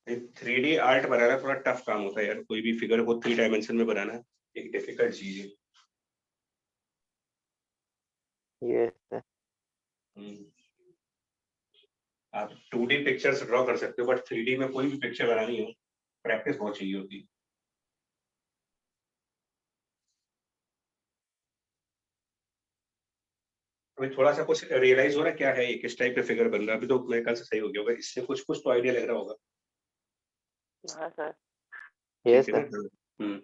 एक 3D आर्ट बनाना थोड़ा टफ काम होता है यार, कोई भी फिगर को 3 डायमेंशन में बनाना एक डिफिकल्ट चीज है। Yes, sir. आप 2D पिक्चर्स ड्रॉ कर सकते हो, बट 3D में कोई भी पिक्चर बनानी हो प्रैक्टिस बहुत चाहिए होती है। अभी थोड़ा सा कुछ रियलाइज हो रहा है क्या है ये, किस टाइप का फिगर बन रहा है? अभी तो मेरे ख्याल से सही हो गया होगा, इससे कुछ कुछ तो आइडिया लग रहा होगा। हाँ सर। Yes, ठीक है sir. ना?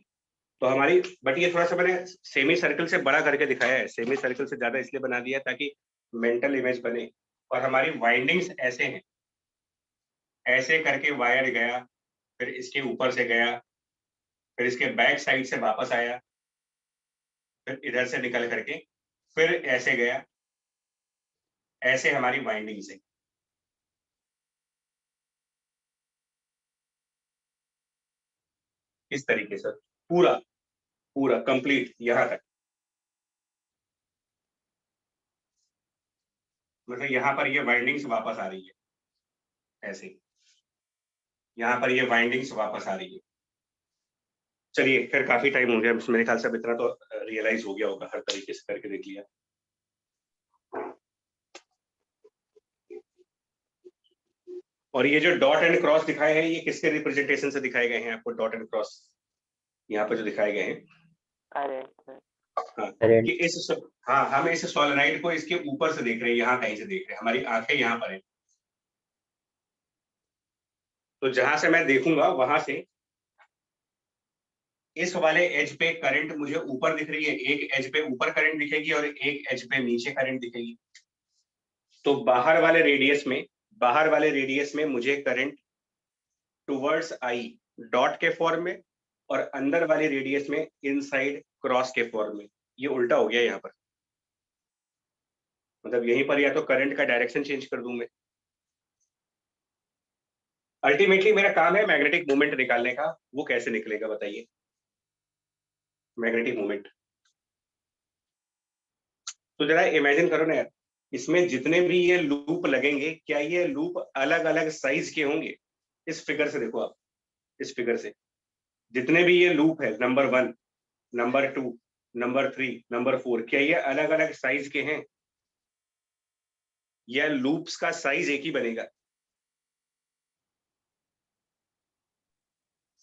तो हमारी, बट ये थोड़ा सा मैंने सेमी सर्कल से बड़ा करके दिखाया है, सेमी सर्कल से ज्यादा इसलिए बना दिया ताकि मेंटल इमेज बने। और हमारी वाइंडिंग्स ऐसे हैं, ऐसे करके वायर गया, फिर इसके ऊपर से गया, फिर इसके बैक साइड से वापस आया, फिर इधर से निकल करके फिर ऐसे गया, ऐसे हमारी वाइंडिंग्स है। इस तरीके से पूरा पूरा कंप्लीट यहाँ तक, मतलब यहाँ पर ये वाइंडिंग्स वापस आ रही है ऐसे, यहाँ पर ये वाइंडिंग्स वापस आ रही है। चलिए फिर काफी टाइम हो गया, मेरे ख्याल से अब इतना तो रियलाइज हो गया होगा, हर तरीके से करके देख लिया। और ये जो डॉट एंड क्रॉस दिखाए हैं, ये किसके रिप्रेजेंटेशन से दिखाए गए हैं आपको? डॉट एंड क्रॉस यहाँ पर जो दिखाए गए हैं, करंट सर। हाँ Current. कि हाँ हम इस सोलेनॉइड को इसके ऊपर से देख रहे हैं, यहाँ कहीं से देख रहे हैं, हमारी आंखें यहाँ पर है। तो जहां से मैं देखूंगा वहां से इस वाले एज पे करंट मुझे ऊपर दिख रही है, एक एज पे ऊपर करंट दिखेगी और एक एज पे नीचे करंट दिखेगी। तो बाहर वाले रेडियस में मुझे करंट टुवर्ड्स आई डॉट के फॉर्म में और अंदर वाले रेडियस में इनसाइड क्रॉस के फॉर्म में। ये उल्टा हो गया यहाँ पर, मतलब यहीं पर या तो करंट का डायरेक्शन चेंज कर दूं मैं। अल्टीमेटली मेरा काम है मैग्नेटिक मोमेंट निकालने का। वो कैसे निकलेगा बताइए? मैग्नेटिक मोमेंट तो जरा इमेजिन करो ना यार, इसमें जितने भी ये लूप लगेंगे, क्या ये लूप अलग अलग साइज के होंगे? इस फिगर से देखो आप, इस फिगर से जितने भी ये लूप है, नंबर 1, नंबर 2, नंबर 3, नंबर 4, क्या ये अलग अलग साइज के हैं या लूप्स का साइज एक ही बनेगा?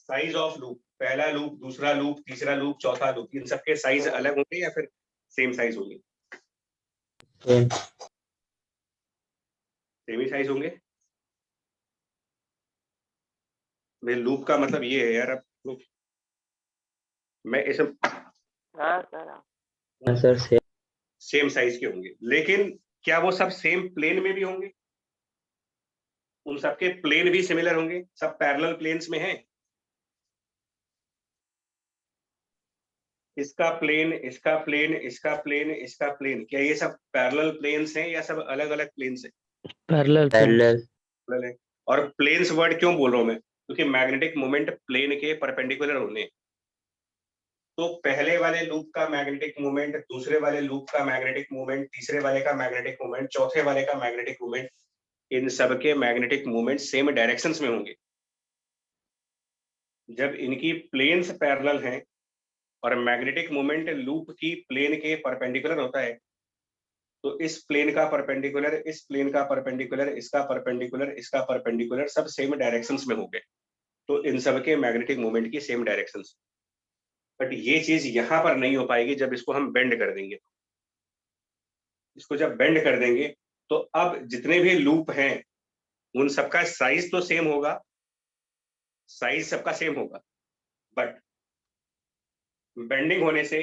साइज ऑफ लूप, पहला लूप, दूसरा लूप, तीसरा लूप, चौथा लूप, इन सबके साइज अलग होंगे या फिर सेम साइज होंगे? Same. सेम ही साइज होंगे। मैं लूप का मतलब ये है यार, अब मैं इस हाँ सर। हाँ सर, same. सेम साइज के होंगे, लेकिन क्या वो सब सेम प्लेन में भी होंगे? उन सबके प्लेन भी सिमिलर होंगे? सब पैरेलल प्लेन्स में हैं? इसका प्लेन, इसका प्लेन, इसका प्लेन, इसका प्लेन, क्या ये सब पैरेलल प्लेन्स हैं या सब अलग अलग प्लेन्स हैं? Parallel. Parallel. पैरेलल है। और प्लेन्स वर्ड क्यों बोल रहा हूं मैं? क्योंकि मैग्नेटिक मोमेंट प्लेन के परपेंडिकुलर होने। तो पहले वाले लूप का मैग्नेटिक मोमेंट, दूसरे वाले लूप का मैग्नेटिक मोमेंट, तीसरे वाले का मैग्नेटिक मोमेंट, चौथे वाले का मैग्नेटिक मोमेंट, इन सब के मैग्नेटिक मोमेंट सेम डायरेक्शंस में होंगे। जब इनकी प्लेन्स पैरेलल हैं और मैग्नेटिक मोमेंट लूप की प्लेन के परपेंडिकुलर होता है, तो इस प्लेन का परपेंडिकुलर, इस प्लेन का परपेंडिकुलर, इसका परपेंडिकुलर, इसका परपेंडिकुलर, सब सेम डायरेक्शंस में होंगे। तो इन सब के मैग्नेटिक मोमेंट की सेम डायरेक्शंस। बट ये चीज यहां पर नहीं हो पाएगी जब इसको हम बेंड कर देंगे। इसको जब बेंड कर देंगे तो अब जितने भी लूप हैं उन सबका साइज तो सेम होगा, साइज सबका सेम होगा, बट बेंडिंग होने से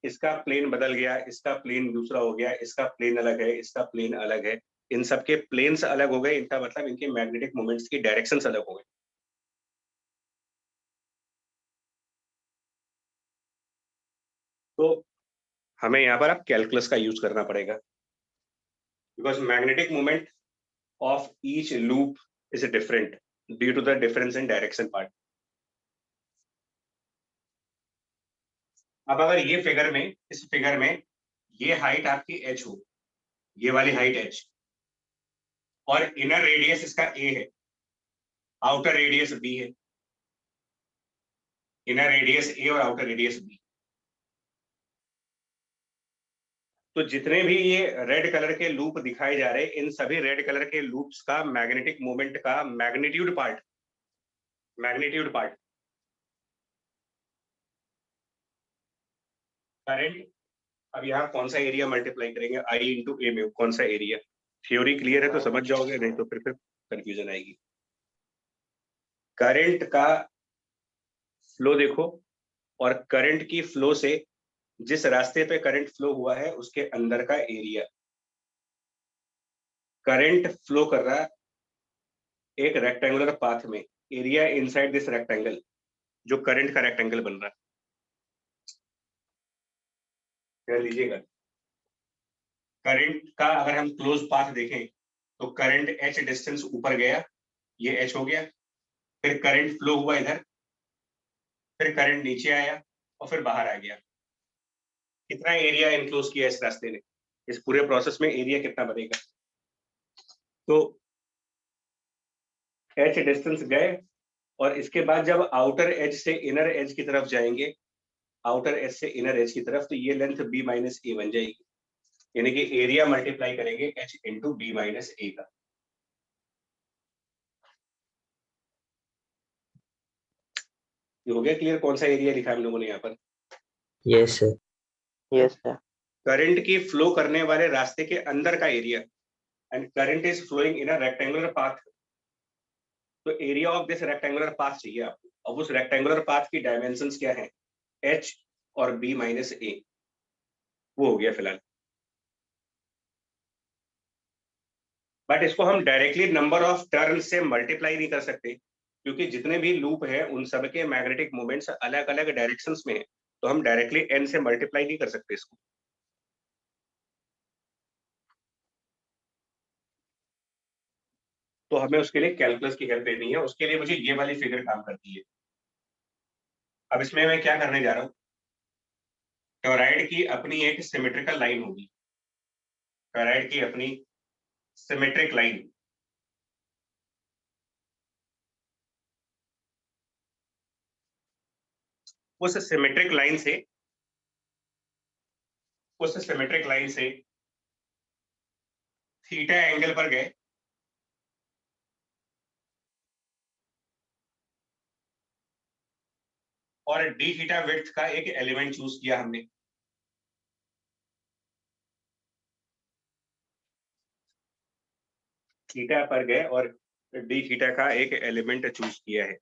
इसका प्लेन बदल गया, इसका प्लेन दूसरा हो गया, इसका प्लेन अलग है, इसका प्लेन अलग है, इन सबके प्लेन्स अलग हो गए। इनका मतलब इनके मैग्नेटिक मोमेंट्स की डायरेक्शंस अलग हो गए। तो हमें यहाँ पर अब कैलकुलस का यूज करना पड़ेगा, because magnetic moment of each loop is different due to the difference in direction part. अब अगर ये फिगर में, इस फिगर में ये हाइट आपकी h हो, ये वाली हाइट h, और इनर रेडियस इसका a है, आउटर रेडियस b है, इनर रेडियस a और आउटर रेडियस b। तो जितने भी ये रेड कलर के लूप दिखाए जा रहे हैं, इन सभी रेड कलर के लूप्स का मैग्नेटिक मोमेंट का मैग्नीट्यूड पार्ट करंट, अब यहाँ कौन सा एरिया मल्टीप्लाई करेंगे I इंटू ए में, कौन सा एरिया? थ्योरी क्लियर है तो समझ जाओगे, नहीं तो फिर कंफ्यूजन आएगी। करंट का फ्लो देखो, और करंट की फ्लो से जिस रास्ते पे करंट फ्लो हुआ है उसके अंदर का एरिया। करंट फ्लो कर रहा है एक रेक्टेंगुलर पाथ में, एरिया इनसाइड दिस रेक्टेंगल, जो करंट का रेक्टेंगल बन रहा है। कह लीजिएगा, करंट का अगर हम क्लोज पाथ देखें तो करंट h डिस्टेंस ऊपर गया, ये h हो गया, फिर करंट फ्लो हुआ इधर, फिर करंट नीचे आया और फिर बाहर आ गया। कितना एरिया इनक्लोज किया इस रास्ते ने? इस पूरे प्रोसेस में एरिया कितना बनेगा? तो h डिस्टेंस गए और इसके बाद जब आउटर एज से इनर एज की तरफ जाएंगे, आउटर एज से इनर एज की तरफ, तो ये लेंथ b माइनस ए बन जाएगी, यानी कि एरिया मल्टीप्लाई करेंगे h इंटू बी माइनस ए का। ये हो गया क्लियर कौन सा एरिया लिखा है हम लोगों ने यहाँ पर? Yes, sir. Yes, sir. Current की फ्लो करने वाले रास्ते के अंदर का area, and current is flowing in a rectangular path, तो area of this rectangular path चाहिए आपको। अब उस रेक्टेंगुलर पाथ की डायमेंशंस क्या है, h और b माइनस a, वो हो गया फिलहाल। बट इसको हम डायरेक्टली नंबर ऑफ टर्न से मल्टीप्लाई नहीं कर सकते, क्योंकि जितने भी लूप हैं उन सब के मैग्नेटिक मोमेंट्स अलग अलग डायरेक्शंस में है, तो हम डायरेक्टली n से मल्टीप्लाई नहीं कर सकते इसको। तो हमें उसके लिए कैलकुलस की हेल्प लेनी है, उसके लिए मुझे ये वाली फिगर काम करती है। अब इसमें मैं क्या करने जा रहा हूँ, टॉरॉइड की अपनी एक सिमेट्रिकल लाइन होगी, टॉरॉइड की अपनी सिमेट्रिक लाइन, उस सिमेट्रिक लाइन से थीटा एंगल पर गए और डी थीटा विड्थ का एक एलिमेंट चूज किया हमने। थीटा पर गए और डी थीटा का एक एलिमेंट चूज किया है।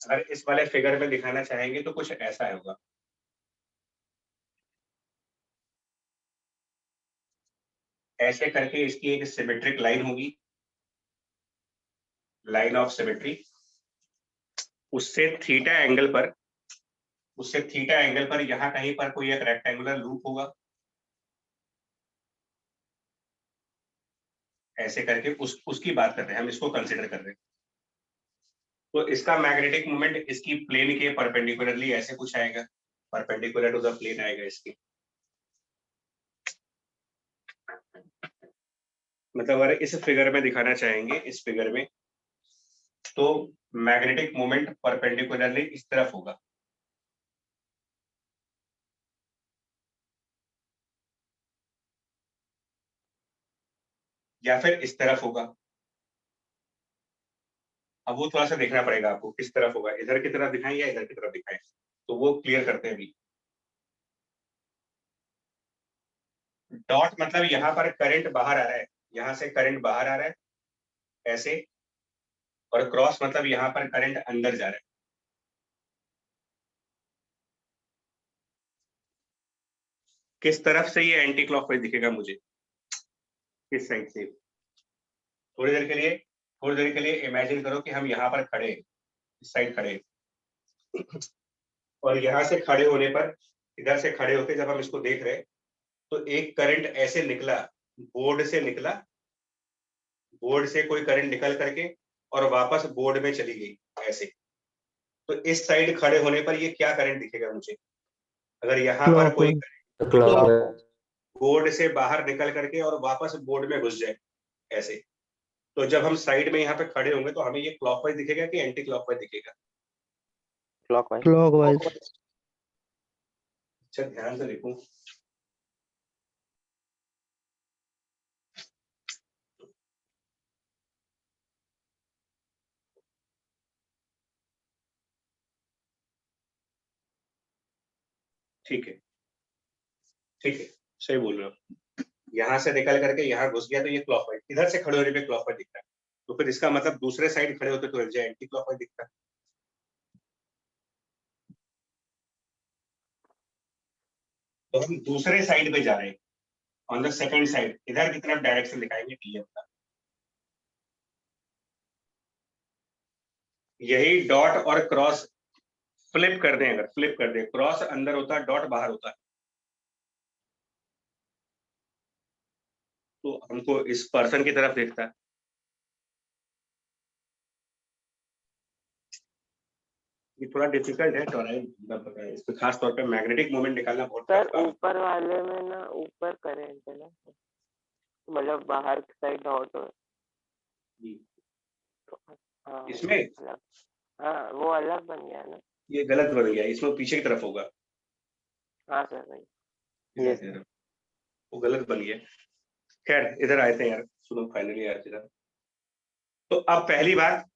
अगर इस वाले फिगर में दिखाना चाहेंगे तो कुछ ऐसा होगा, ऐसे करके इसकी एक सिमेट्रिक लाइन होगी, लाइन ऑफ सिमेट्री, उससे थीटा एंगल पर यहाँ कहीं पर कोई एक रेक्टेंगुलर लूप होगा, ऐसे करके उसकी बात कर रहे हैं हम, इसको कंसिडर कर रहे हैं। तो इसका मैग्नेटिक मोमेंट इसकी प्लेन के परपेंडिकुलरली ऐसे कुछ आएगा, परपेंडिकुलर टू द प्लेन आएगा इसकी। मतलब अगर इस फिगर में दिखाना चाहेंगे, इस फिगर में, तो मैग्नेटिक मोमेंट परपेंडिकुलरली इस तरफ होगा, या फिर इस तरफ होगा। अब वो थोड़ा सा देखना पड़ेगा आपको किस तरफ होगा, इधर की तरफ दिखाएं या इधर की तरफ दिखाएं, तो वो क्लियर करते हैं अभी। डॉट मतलब यहाँ पर करंट बाहर आ रहा है, यहाँ से करंट बाहर आ रहा है ऐसे, और क्रॉस मतलब यहाँ पर करंट अंदर जा रहा है। किस तरफ से ये एंटी क्लॉकवाइज दिखेगा मुझे, किस साइड से? थोड़ी देर के लिए इमेजिन करो कि हम यहाँ पर खड़े हैं, इस साइड खड़े हैं, और यहाँ से खड़े होने पर, इधर से खड़े होके जब हम इसको देख रहे हैं, तो एक करंट ऐसे निकला, बोर्ड से कोई करंट निकल करके और वापस बोर्ड में चली गई ऐसे। तो इस साइड खड़े होने पर ये क्या करंट दिखेगा मुझे, अगर यहाँ पर कोई Clockwise. बोर्ड से बाहर निकल करके और वापस बोर्ड में घुस जाए ऐसे, तो जब हम साइड में यहाँ पे खड़े होंगे तो हमें ये क्लॉकवाइज दिखेगा कि एंटी क्लॉकवाइज दिखेगा? Clockwise. अच्छा ध्यान से देखो, ठीक है, सही बोल रहे हो। यहाँ से निकल करके यहाँ घुस गया तो ये क्लॉकवाइज, इधर से खड़े होने पे क्लॉकवाइज दिखता है, तो फिर इसका मतलब दूसरे साइड खड़े होते तो एंटी क्लॉकवाइज दिखता है। तो हम दूसरे साइड पे जा रहे हैं, ऑन द सेकंड साइड, इधर की तरफ डायरेक्शन दिखाएंगे टीएम का। यही डॉट और क्रॉस फ्लिप कर दें, अगर फ्लिप कर दें, क्रॉस अंदर होता है, डॉट बाहर होता है, तो हमको इस पर्सन की तरफ दिखता है। ये थोड़ा डिफिकल्ट है टॉरॉइड, पता है, इसमें खास तौर पे मैग्नेटिक मोमेंट निकालना बहुत सर टफ काम है। ऊपर वाले में ना ऊपर करंट है ना, मतलब बाहर की साइड डॉट हो। जी। हाँ इसमें अलग, हाँ वो अलग बन गया ना। ये गलत बन गया, इसमें पीछे की तरफ होगा। हाँ सर भाई, इधर की तरफ। वो गलत बन गया। खैर इधर आए थे यार, सुनो फाइनली आती था। तो अब पहली बात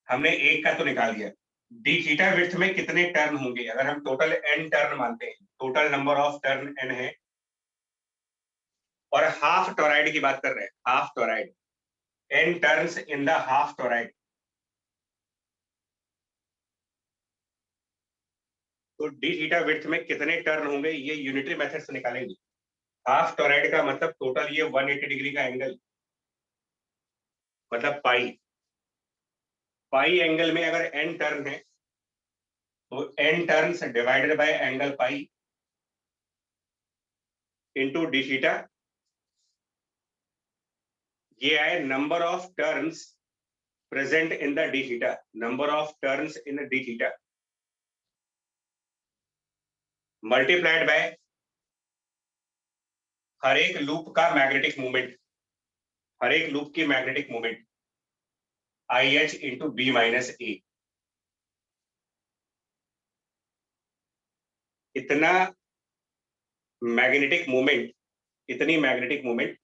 हमने एक का तो निकाल दिया, डी थीटा विड्थ में कितने टर्न होंगे अगर हम टोटल n टर्न मानते हैं, total number of turn n है, और हाफ टोराइड की बात कर रहे हैं, half toroid, n turns in the half toroid. तो डी थीटा विड्थ में कितने टर्न होंगे ये यूनिटरी मेथड से निकालेंगे। हाफ टोराइड का मतलब टोटल ये 180 डिग्री का एंगल, मतलब पाई। पाई एंगल में अगर n टर्न है तो n turns divided by angle pi into D theta, ये आए number of turns present in the D theta, number of turns in D theta multiplied by हर एक लूप का मैग्नेटिक मूवमेंट, हर एक लूप की magnetic movement IH into B minus A. इतना मैग्नेटिक मूवमेंट, इतनी magnetic movement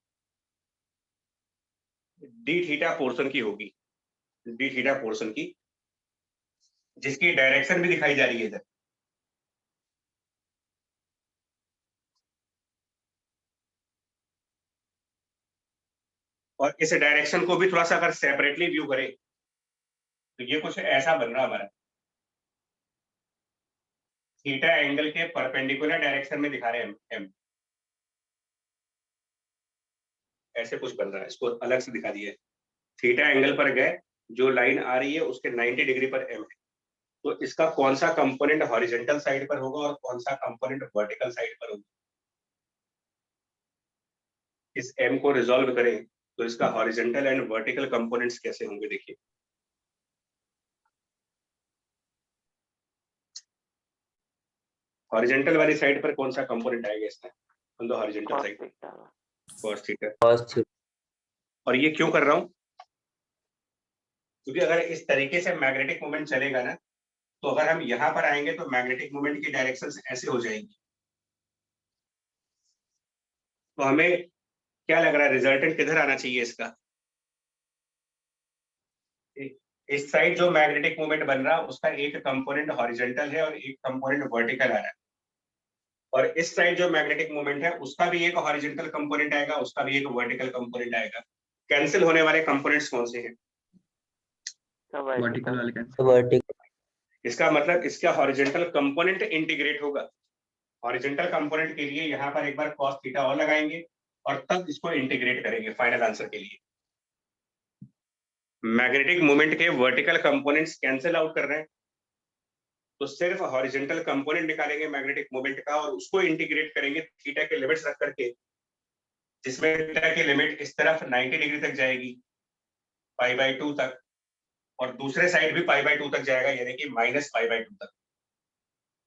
D theta portion की होगी, डी थीटा पोर्शन की, जिसकी डायरेक्शन भी दिखाई जा रही है इधर। और इस डायरेक्शन को भी थोड़ा सा अगर सेपरेटली व्यू करें तो ये कुछ ऐसा बन रहा हमारा, थीटा एंगल के परपेंडिकुलर डायरेक्शन में दिखा रहे हैं एम, ऐसे कुछ बन रहा है, इसको अलग से दिखा दिया है। थीटा एंगल पर गए, जो लाइन आ रही है उसके 90 डिग्री पर एम है, तो इसका कौन सा कंपोनेंट हॉरिजॉन्टल साइड पर होगा और कौन सा कंपोनेंट वर्टिकल साइड पर होगा। इस एम को रिजॉल्व करें तो इसका हॉरिजॉन्टल एंड वर्टिकल कंपोनेंट्स कैसे होंगे, देखिए। हॉरिजॉन्टल वाली साइड पर कौन सा कंपोनेंट आएगा इसका, on the horizontal side, cos theta. cos theta, और ये क्यों कर रहा हूं, क्योंकि अगर इस तरीके से मैग्नेटिक मोमेंट चलेगा ना, तो अगर हम यहां पर आएंगे तो मैग्नेटिक मोमेंट की डायरेक्शंस ऐसे हो जाएंगी। तो हमें क्या लग रहा है रिजल्टेंट किधर आना चाहिए इसका, इस साइड जो मैग्नेटिक मोमेंट बन रहा है उसका एक कंपोनेंट हॉरिजॉन्टल है और एक कंपोनेंट वर्टिकल आ रहा है, और इस साइड जो मैग्नेटिक मोमेंट है उसका भी एक हॉरिजॉन्टल कंपोनेंट आएगा, उसका भी एक वर्टिकल कंपोनेंट आएगा। कैंसिल होने वाले कंपोनेंट्स कौन से हैं, वर्टिकल वाले कैंसिल। vertical, इसका मतलब इसका हॉरिजॉन्टल कंपोनेंट इंटीग्रेट होगा। हॉरिजॉन्टल कंपोनेंट के लिए यहाँ पर एक बार cos थीटा और लगाएंगे और तब इसको इंटीग्रेट करेंगे फाइनल आंसर के लिए। मैग्नेटिक मोमेंट के वर्टिकल कंपोनेंट्स कैंसिल आउट कर रहे हैं, तो सिर्फ हॉरिजॉन्टल कंपोनेंट निकालेंगे मैग्नेटिक मोमेंट का और उसको इंटीग्रेट करेंगे थीटा के लिमिट्स रख करके, जिसमें थीटा की लिमिट इस तरफ 90 डिग्री तक जाएगी π/2 तक, और दूसरे साइड भी π/2 तक जाएगा, यानी कि -π/2 तक।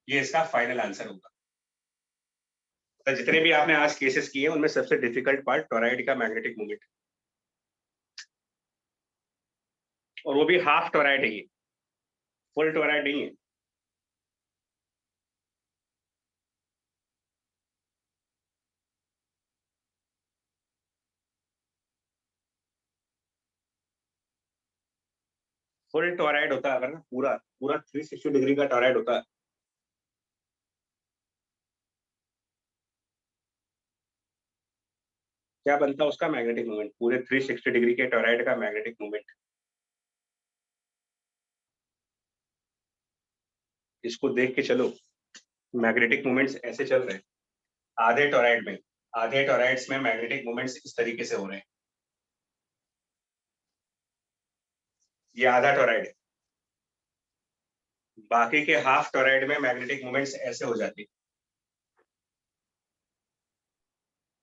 ये इसका फाइनल आंसर होगा। तो जितने भी आपने आज केसेस किए उनमें सबसे डिफिकल्ट पार्ट टोराइड का मैग्नेटिक मोमेंट, और वो भी हाफ टोराइड है, ये फुल टोराइड नहीं है। फुल टोराइड होता है अगर ना, पूरा पूरा 360 डिग्री का टोराइड होता है, क्या बनता है उसका मैग्नेटिक मोमेंट, पूरे 360 डिग्री के टोराइड का मैग्नेटिक मोमेंट। इसको देख के चलो, मैग्नेटिक मोमेंट्स ऐसे चल रहे हैं आधे टोराइड में, आधे टोराइड्स में मैग्नेटिक मोमेंट्स इस तरीके से हो रहे हैं। ये आधा टोराइड है, बाकी के हाफ टोराइड में मैग्नेटिक मोमेंट्स ऐसे हो जाते हैं।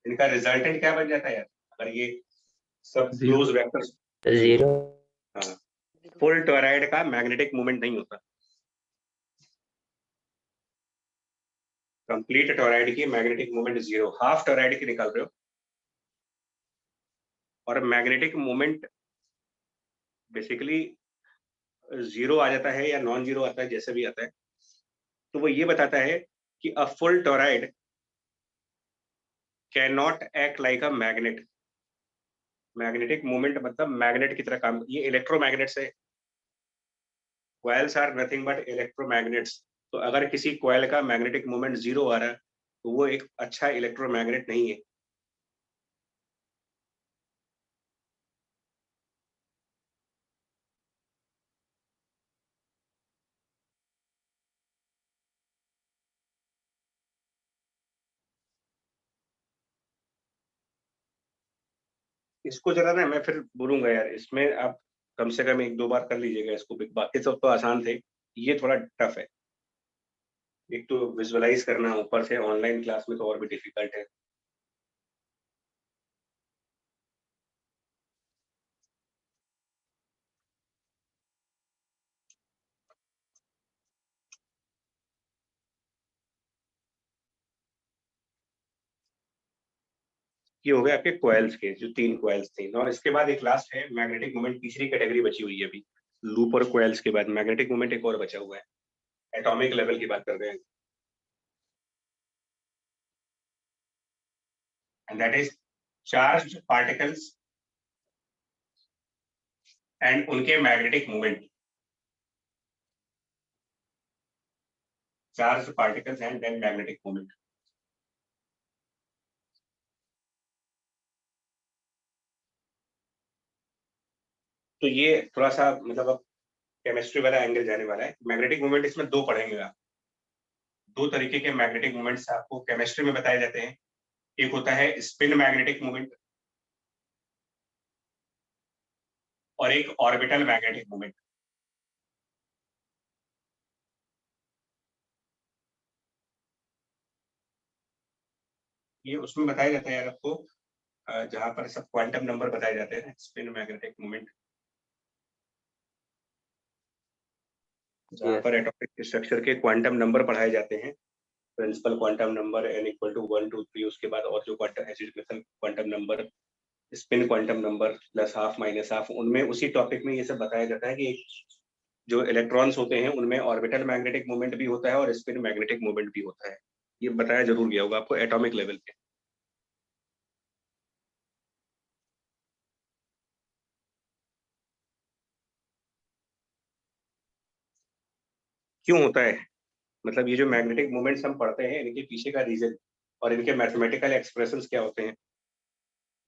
इनका रिजल्टेंट क्या बन जाता है यार, अगर ये सब क्लोज वेक्टर्स, 0, हाँ, फुल टोराइड का मैग्नेटिक मोमेंट नहीं होता, कंप्लीट टोराइड की मैग्नेटिक मोमेंट 0, हाफ टोराइड की निकाल रहे हो, और मैग्नेटिक मोमेंट बेसिकली 0 आ जाता है या नॉन जीरो आता है, जैसे भी आता है, तो वो ये बताता है कि a full toroid can not act like a magnet. Magnetic moment मतलब मैग्नेट की तरह काम, ये इलेक्ट्रोमैग्नेट्स है। Coils are nothing but electromagnets. तो अगर किसी कॉइल का मैग्नेटिक मोमेंट 0 आ रहा है तो वो एक अच्छा इलेक्ट्रोमैग्नेट नहीं है। इसको जरा ना मैं फिर बोलूंगा यार, इसमें आप कम से कम 1-2 बार कर लीजिएगा इसको, बाकी सब तो आसान थे, ये थोड़ा टफ है। एक तो विजुअलाइज करना, ऊपर से ऑनलाइन क्लास में तो और भी डिफिकल्ट है। ये हो गए आपके कॉइल्स के, जो 3 कॉइल्स थे। और इसके बाद एक लास्ट है मैग्नेटिक मोमेंट, तीसरी कैटेगरी बची हुई है अभी। लूप और कॉइल्स के बाद मैग्नेटिक मोमेंट एक और बचा हुआ है, एटॉमिक लेवल की बात कर रहे हैं, and that is charged particles and उनके magnetic moment. Charged particles and then magnetic moment. तो ये थोड़ा सा मतलब अब केमिस्ट्री वाला एंगल जाने वाला है। मैग्नेटिक मोमेंट इसमें 2 पढ़ेंगे आप। 2 तरीके के मैग्नेटिक मोमेंट्स आपको केमिस्ट्री में बताए जाते हैं। एक होता है स्पिन मैग्नेटिक मोमेंट और एक ऑर्बिटल मैग्नेटिक मोमेंट। ये उसमें बताया जाता है यार आपको, जहां पर सब क्वांटम नंबर बताए जाते हैं, स्पिन मैग्नेटिक मोमेंट, जहां पर एटॉमिक स्ट्रक्चर के क्वांटम नंबर पढ़ाए जाते हैं। प्रिंसिपल क्वांटम नंबर n = 1 2 3, उसके बाद और जो quantum acid quantum number, spin quantum number plus half minus half, उनमें उसी टॉपिक में ये सब बताया जाता है कि जो इलेक्ट्रॉन्स होते हैं उनमें ऑर्बिटल मैग्नेटिक मोमेंट भी होता है और स्पिन मैग्नेटिक मोमेंट भी होता है। ये बताया जरूर गया होगा आपको एटॉमिक लेवल पे। क्यों होता है, मतलब ये जो मैग्नेटिक मोमेंट्स हम पढ़ते हैं इनके पीछे का रीजन और इनके मैथमेटिकल एक्सप्रेशंस क्या होते हैं।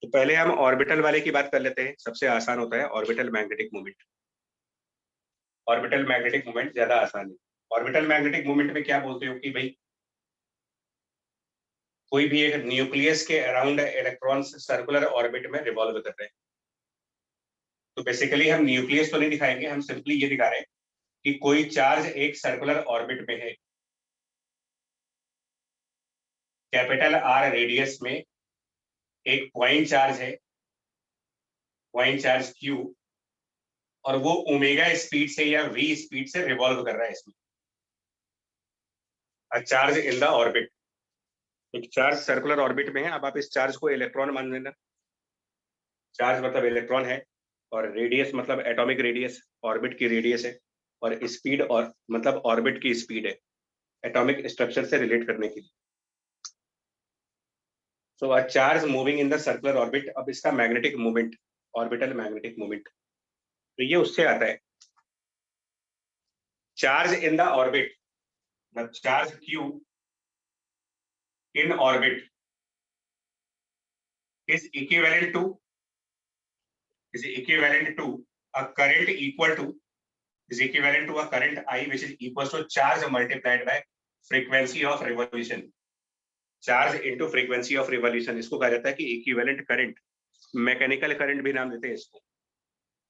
तो पहले हम ऑर्बिटल वाले की बात कर लेते हैं, सबसे आसान होता है orbital magnetic moment. Orbital magnetic moment ज्यादा आसान है। ऑर्बिटल मैग्नेटिक मोमेंट में क्या बोलते हो कि भाई कोई भी एक न्यूक्लियस के अराउंड इलेक्ट्रॉन्स सर्कुलर ऑर्बिट में रिवॉल्व कर रहे हैं। तो बेसिकली हम न्यूक्लियस तो नहीं दिखाएंगे, हम सिंपली ये दिखा रहे हैं कि कोई चार्ज एक सर्कुलर ऑर्बिट में है, कैपिटल आर रेडियस में एक पॉइंट चार्ज है, पॉइंट चार्ज क्यू, और वो ओमेगा स्पीड से या वी स्पीड से रिवॉल्व कर रहा है इसमें। A charge in the orbit, एक चार्ज सर्कुलर ऑर्बिट में है। अब आप इस चार्ज को इलेक्ट्रॉन मान लेना, चार्ज मतलब इलेक्ट्रॉन है, और रेडियस मतलब एटॉमिक रेडियस, ऑर्बिट की रेडियस है, और स्पीड और मतलब ऑर्बिट की स्पीड है, एटॉमिक स्ट्रक्चर से रिलेट करने के लिए। So a charge moving in the circular orbit, अब इसका magnetic moment, orbital magnetic moment, तो ये उससे आता है charge in the orbit, the charge Q in orbit is equivalent to a current equal to is equivalent to a current I, which is equals to charge multiplied by frequency of revolution, charge into frequency of revolution। इसको कहा जाता है कि इक्विवेलेंट करंट, मैकेनिकल करंट भी नाम देते हैं इसको,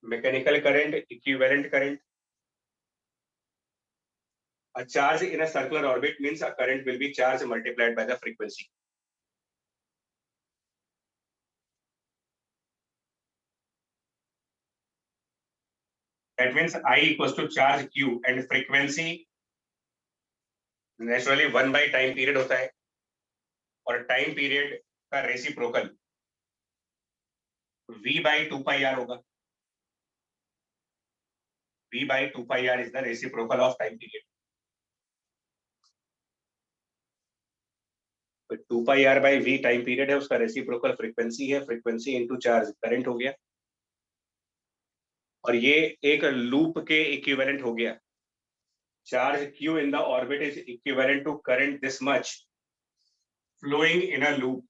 mechanical current, equivalent current. A charge in a circular orbit means a current will be charge multiplied by the frequency। That means I equals to charge Q and frequency naturally 1 by time period होता है, और टाइम पीरियड का रेसिप्रोकल v by 2πr होगा। v by 2πr is the reciprocal of time period। 2 pi r by v time period है, उसका रेसिप्रोकल फ्रीक्वेंसी है, फ्रीक्वेंसी इनटू चार्ज करंट हो गया, और ये एक लूप के इक्विवेलेंट हो गया। Charge q in the orbit is equivalent to current this much flowing in a loop।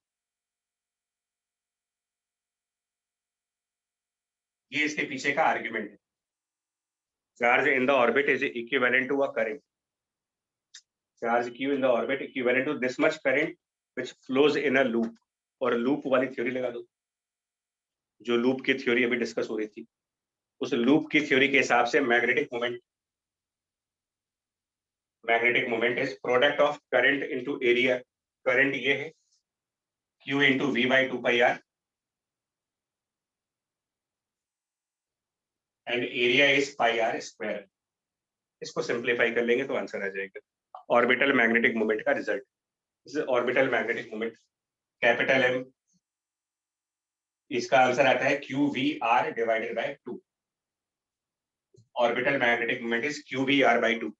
ये इसके पीछे का आर्गुमेंट है। Charge in the orbit is equivalent to a current, charge q in the orbit equivalent to this much current which flows in a loop। और लूप वाली थ्योरी लगा दो, जो लूप की थ्योरी अभी डिस्कस हो रही थी, उस लूप की थ्योरी के हिसाब से magnetic moment is product of current into area. Current ये है q into v by 2 pi r and area is pi r square. इसको सिंप्लीफाई कर लेंगे तो आंसर आ जाएगा ऑर्बिटल मैग्नेटिक मोमेंट का result. This is orbital magnetic moment capital M, इसका आंसर आता है QVR divided by 2। Orbital magnetic moment is QVR by 2।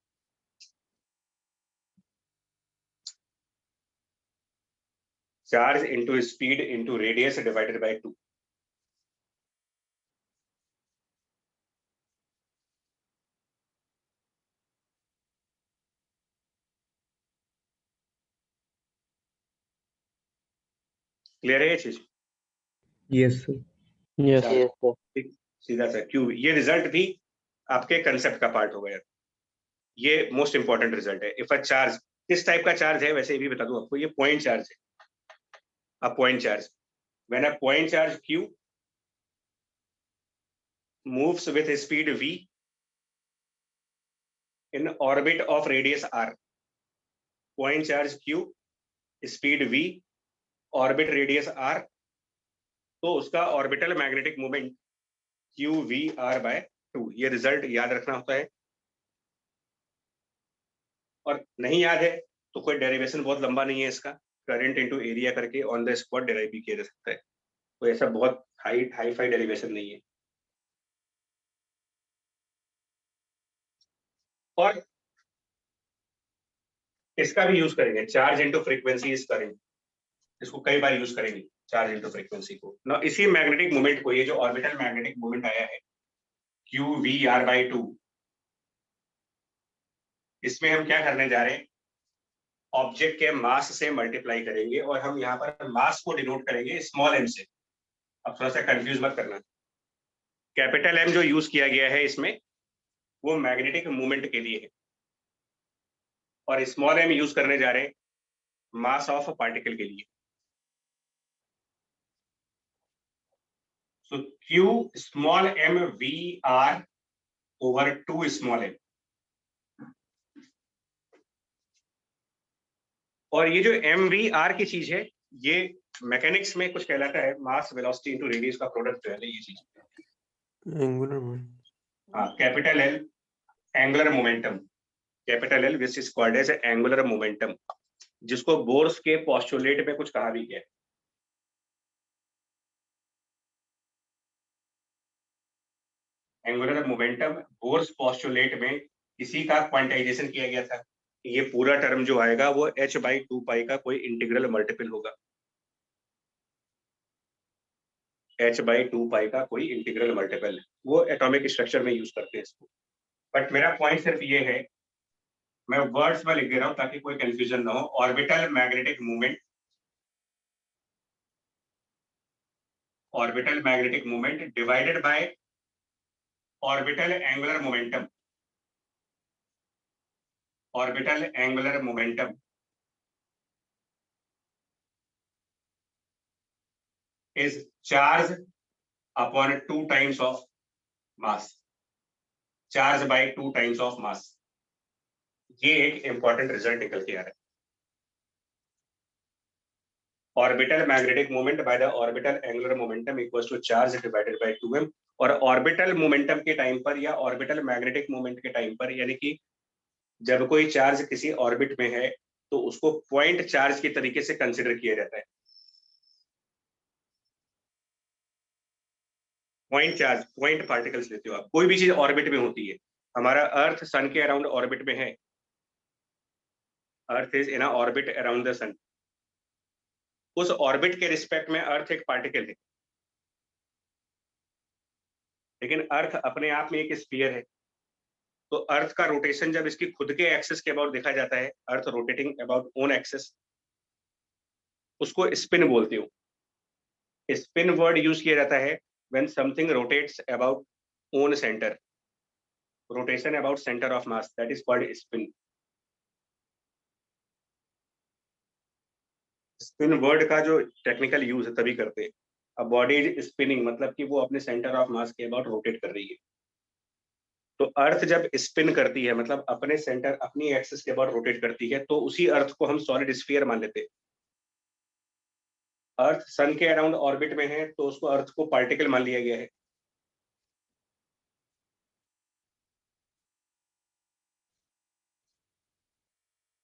Charge into speed into radius divided by 2। Clear है ये चीज? Yes, sir. Yes. Yes, sir. सीधा सा क्यू, ये रिजल्ट भी आपके कंसेप्ट का पार्ट होगा यार, ये मोस्ट इंपॉर्टेंट रिजल्ट है। इफ अ चार्ज, किस टाइप का चार्ज है वैसे ये भी बता दूं आपको, ये पॉइंट चार्ज है। A point charge, when a point charge q moves with speed v in orbit of radius r, point charge q speed v orbit radius r, तो उसका orbital magnetic moment QVR by 2। ये रिजल्ट याद रखना होता है, और नहीं याद है तो कोई डेरिवेशन बहुत लंबा नहीं है इसका, करंट इनटू एरिया करके ऑन द स्पॉट डेराइव भी किया जा सकता है, तो ऐसा बहुत हाई फाई डेरिवेशन नहीं है। और इसका भी यूज करेंगे, charge into frequency is current, इसको कई बार यूज करेंगे चार्ज इनटू फ्रीक्वेंसी को ना। इसी मैग्नेटिक मोमेंट को, ये जो ऑर्बिटल मैग्नेटिक मोमेंट आया है QVR बाय 2, इसमें हम क्या करने जा रहे हैं, ऑब्जेक्ट के मास से मल्टीप्लाई करेंगे, और हम यहाँ पर मास को डिनोट करेंगे स्मॉल m से। अब थोड़ा सा कंफ्यूज मत करना, कैपिटल M जो यूज किया गया है इसमें वो मैग्नेटिक मूवमेंट के लिए है, और स्मॉल m यूज करने जा रहे हैं मास ऑफ पार्टिकल के लिए। सो Q small m VR over 2 small m। और ये जो MVR की चीज है, ये मैकेनिक्स में कुछ कहलाता है मास वेलोसिटी इनटू रेडियस का प्रोडक्ट जो है ये चीज। Angular moment. हाँ, capital L angular momentum, capital L which is called as angular momentum, जिसको बोर्स के पोस्टुलेट में कुछ कहा भी गया है। एंगुलर मोमेंटम बोर्स पोस्टुलेट में इसी का क्वांटाइजेशन किया गया था। ये पूरा टर्म जो आएगा वो h बाई 2 पाई का कोई इंटीग्रल मल्टीपल होगा, h बाई 2 पाई का कोई इंटीग्रल मल्टीपल, वो एटॉमिक स्ट्रक्चर में यूज करते हैं इसको। बट मेरा पॉइंट सिर्फ ये है, मैं वर्ड्स में लिख दे रहा हूं ताकि कोई कंफ्यूजन ना हो। Orbital magnetic movement divided by orbital angular momentum, orbital angular momentum is charge upon 2 times of mass, charge by 2 times of mass। ये एक इंपॉर्टेंट रिजल्ट निकल के आ रहा है। Orbital magnetic moment by the orbital angular momentum equals to charge divided by 2m। और ऑर्बिटल मोमेंटम के टाइम पर या ऑर्बिटल मैग्नेटिक मोमेंट के टाइम पर, यानी कि जब कोई चार्ज किसी ऑर्बिट में है तो उसको पॉइंट चार्ज की तरीके से कंसिडर किया जाता है। पॉइंट चार्ज, पॉइंट पार्टिकल्स लेते हो आप, कोई भी चीज ऑर्बिट में होती है। हमारा अर्थ सन के अराउंड ऑर्बिट में है, earth is in a orbit around the sun, उस ऑर्बिट के रिस्पेक्ट में अर्थ एक पार्टिकल है, लेकिन अर्थ अपने आप में एक स्फीयर है। तो अर्थ का रोटेशन जब इसकी खुद के एक्सिस के अबाउट देखा जाता है, अर्थ रोटेटिंग अबाउट ओन एक्सिस, उसको स्पिन बोलते हो। स्पिन वर्ड यूज किया जाता है when something rotates about own centre, rotation about centre of mass, that is called spin. Spin word का जो टेक्निकल यूज है तभी करते हैं। अ बॉडी इज स्पिनिंग मतलब कि वो अपने सेंटर ऑफ मास के अबाउट रोटेट कर रही है। तो अर्थ जब स्पिन करती है मतलब अपने सेंटर, अपनी एक्सिस के अबाउट रोटेट करती है, तो उसी अर्थ को हम सॉलिड स्फीयर मान लेते हैं। अर्थ सन के अराउंड ऑर्बिट में है तो उसको अर्थ को पार्टिकल मान लिया गया है।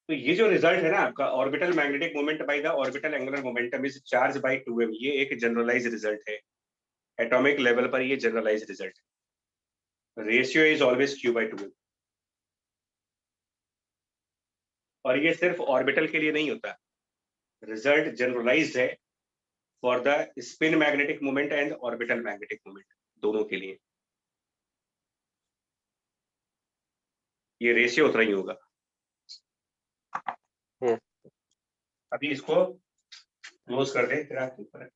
तो ये जो रिजल्ट है ना आपका, orbital magnetic moment by the orbital angular momentum is charge by 2m, ये एक जनरलाइज रिजल्ट है। एटॉमिक लेवल पर ये जनरलाइज रिजल्ट है। Ratio is always q/2m। और ये सिर्फ ऑर्बिटल के लिए नहीं होता, रिजल्ट जनरलाइज्ड है for the spin magnetic moment and orbital magnetic moment, दोनों के लिए ये रेशियो उतना ही होगा। Yes. अभी इसको क्लोज कर दे, तेरा ऊपर है।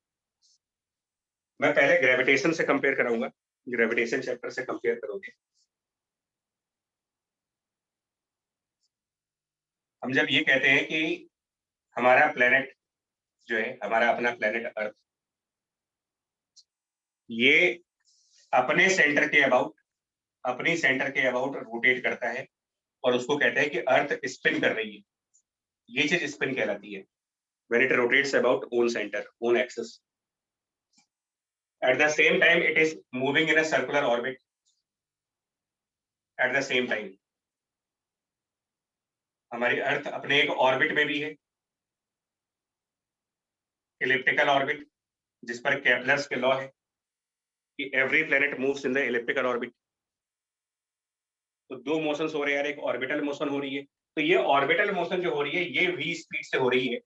मैं पहले ग्रेविटेशन से कंपेयर कराऊंगा, ग्रेविटेशन चैप्टर से कंपेयर करोगे। हम जब ये कहते हैं कि हमारा प्लेनेट जो है, हमारा अपना प्लेनेट अर्थ, ये अपने सेंटर के अबाउट, अपनी सेंटर के अबाउट रोटेट करता है और उसको कहते हैं कि अर्थ स्पिन कर रही है। ये चीज स्पिन कहलाती है when it rotates about own center, own axis. At the same time, it is moving in a circular orbit. At the same time, हमारी अर्थ अपने एक ऑर्बिट में भी है, इलिप्टिकल ऑर्बिट, जिस पर केपलर्स के लॉ है कि every planet moves in the elliptical orbit. तो दो मोशंस हो रहे हैं यार, एक ऑर्बिटल मोशन हो रही है, तो ये ऑर्बिटल मोशन जो हो रही है ये v स्पीड से हो रही है,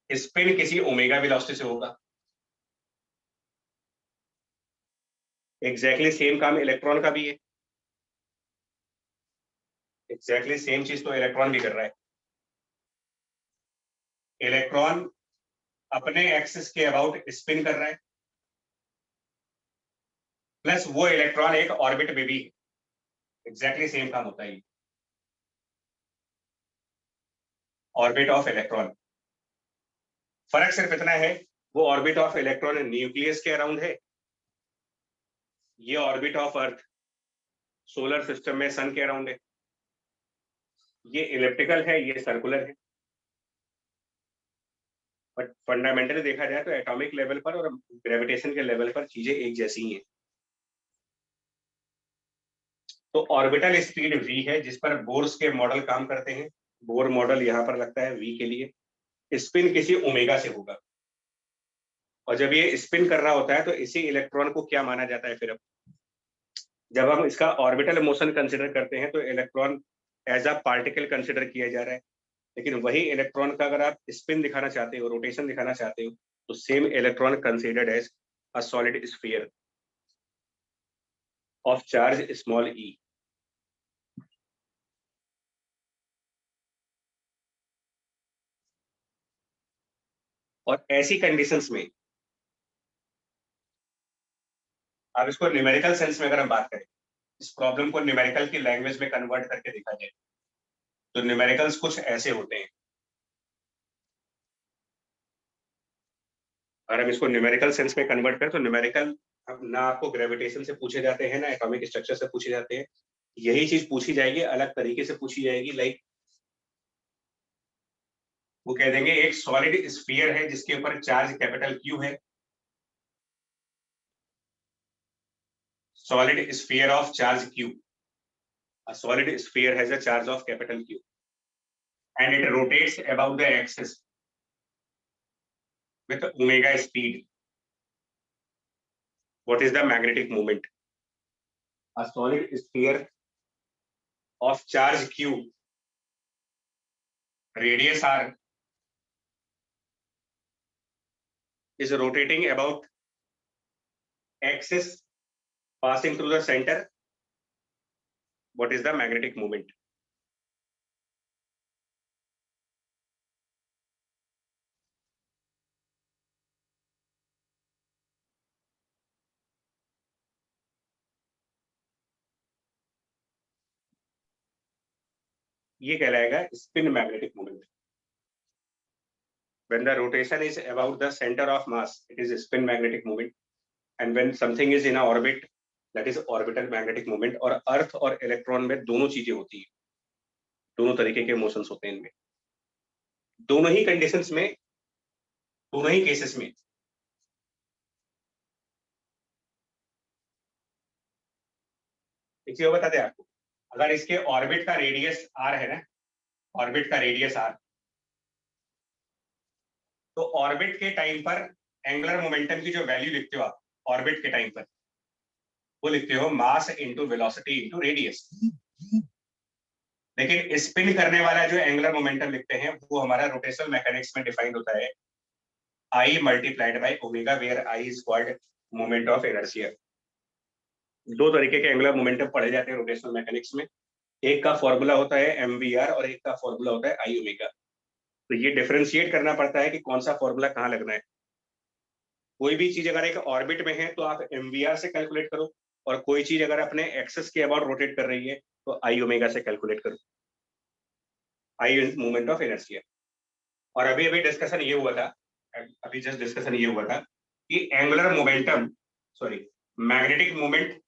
स्पिन किसी ओमेगा वेलोसिटी से होगा। एग्जैक्टली सेम काम इलेक्ट्रॉन का भी है, एग्जैक्टली सेम चीज तो इलेक्ट्रॉन भी कर रहा है। इलेक्ट्रॉन अपने एक्सिस के अबाउट स्पिन कर रहा है, प्लस वो इलेक्ट्रॉन एक ऑर्बिट में भी है, एग्जैक्टली सेम काम होता है। ऑर्बिट ऑफ इलेक्ट्रॉन, फर्क सिर्फ इतना है, वो ऑर्बिट ऑफ इलेक्ट्रॉन न्यूक्लियस के अराउंड है, ये orbit of earth solar system में सन के अराउंड है। ये इलिप्टिकल है, ये सर्कुलर है। बट फंडामेंटली देखा जाए तो एटॉमिक लेवल पर और ग्रेविटेशन के लेवल पर चीजें एक जैसी ही हैं। तो ऑर्बिटल स्पीड v है, जिस पर बोर्स के मॉडल काम करते हैं। बोर मॉडल यहाँ पर लगता है v के लिए, स्पिन किसी ओमेगा से होगा। और जब ये स्पिन कर रहा होता है तो इसी इलेक्ट्रॉन को क्या माना जाता है फिर? अब जब हम इसका ऑर्बिटल मोशन कंसिडर करते हैं तो electron as a particle consider किया जा रहा है, लेकिन वही इलेक्ट्रॉन का अगर आप स्पिन दिखाना चाहते हो, रोटेशन दिखाना चाहते हो, तो same electron considered as a solid sphere of charge small e। और ऐसी कंडीशंस में अब इसको न्यूमेरिकल सेंस में अगर हम बात करें, इस प्रॉब्लम को न्यूमेरिकल की लैंग्वेज में कन्वर्ट करके देखा जाए, तो न्यूमेरिकल्स कुछ ऐसे होते हैं। अगर हम इसको न्यूमेरिकल सेंस में कन्वर्ट करें तो न्यूमेरिकल ना आपको ग्रेविटेशन से पूछे जाते हैं, ना एटॉमिक स्ट्रक्चर से पूछे जाते हैं। यही चीज पूछी जाएगी, अलग तरीके से पूछी जाएगी। लाइक वो कह देंगे एक सॉलिड स्फीयर है जिसके ऊपर चार्ज कैपिटल Q है, solid sphere of charge Q. A solid sphere has a charge of capital Q and it rotates about the axis with omega speed. What is the magnetic moment? A solid sphere of charge Q, radius R, is rotating about axis passing through the center, what is the magnetic moment? ये कहलाएगा spin magnetic moment. When the rotation is about the center of mass, it is a spin magnetic moment. And when something is in a orbit, that is orbital magnetic moment. और अर्थ और इलेक्ट्रॉन में दोनों चीजें होती है, दोनों तरीके के मोशंस होते हैं इनमें, दोनों ही कंडीशंस में, दोनों ही केसेस में। देखिए बता दें आपको, अगर इसके ऑर्बिट का रेडियस r है ना, ऑर्बिट का रेडियस r, तो ऑर्बिट के टाइम पर एंगुलर मोमेंटम की जो वैल्यू लिखते हो आप ऑर्बिट के टाइम पर, वो लिखते हो mass into velocity into radius. लेकिन स्पिन करने वाला जो एंगुलर मोमेंटम लिखते हैं वो हमारा रोटेशनल मैकेनिक्स में डिफाइंड होता है I multiplied by omega, where I is called moment of inertia. दो तरीके के एंगुलर मोमेंटम पढ़े जाते हैं रोटेशनल मैकेनिक्स में, एक का फॉर्मूला होता है mvr और एक का फॉर्मूला होता है I ओमेगा। तो ये डिफरेंशिएट करना पड़ता है कि कौन सा फॉर्मूला कहाँ लगना है। कोई भी चीज अगर एक ऑर्बिट में है तो आप mvr से कैलकुलेट करो, और कोई चीज अगर अपने एक्सिस के अबाउट रोटेट कर रही है तो I ओमेगा से कैलकुलेट करो, I मोमेंट ऑफ इनर्शिया। और अभी डिस्कशन ये हुआ था, अभी जस्ट डिस्कशन ये हुआ था कि angular momentum, sorry, magnetic moment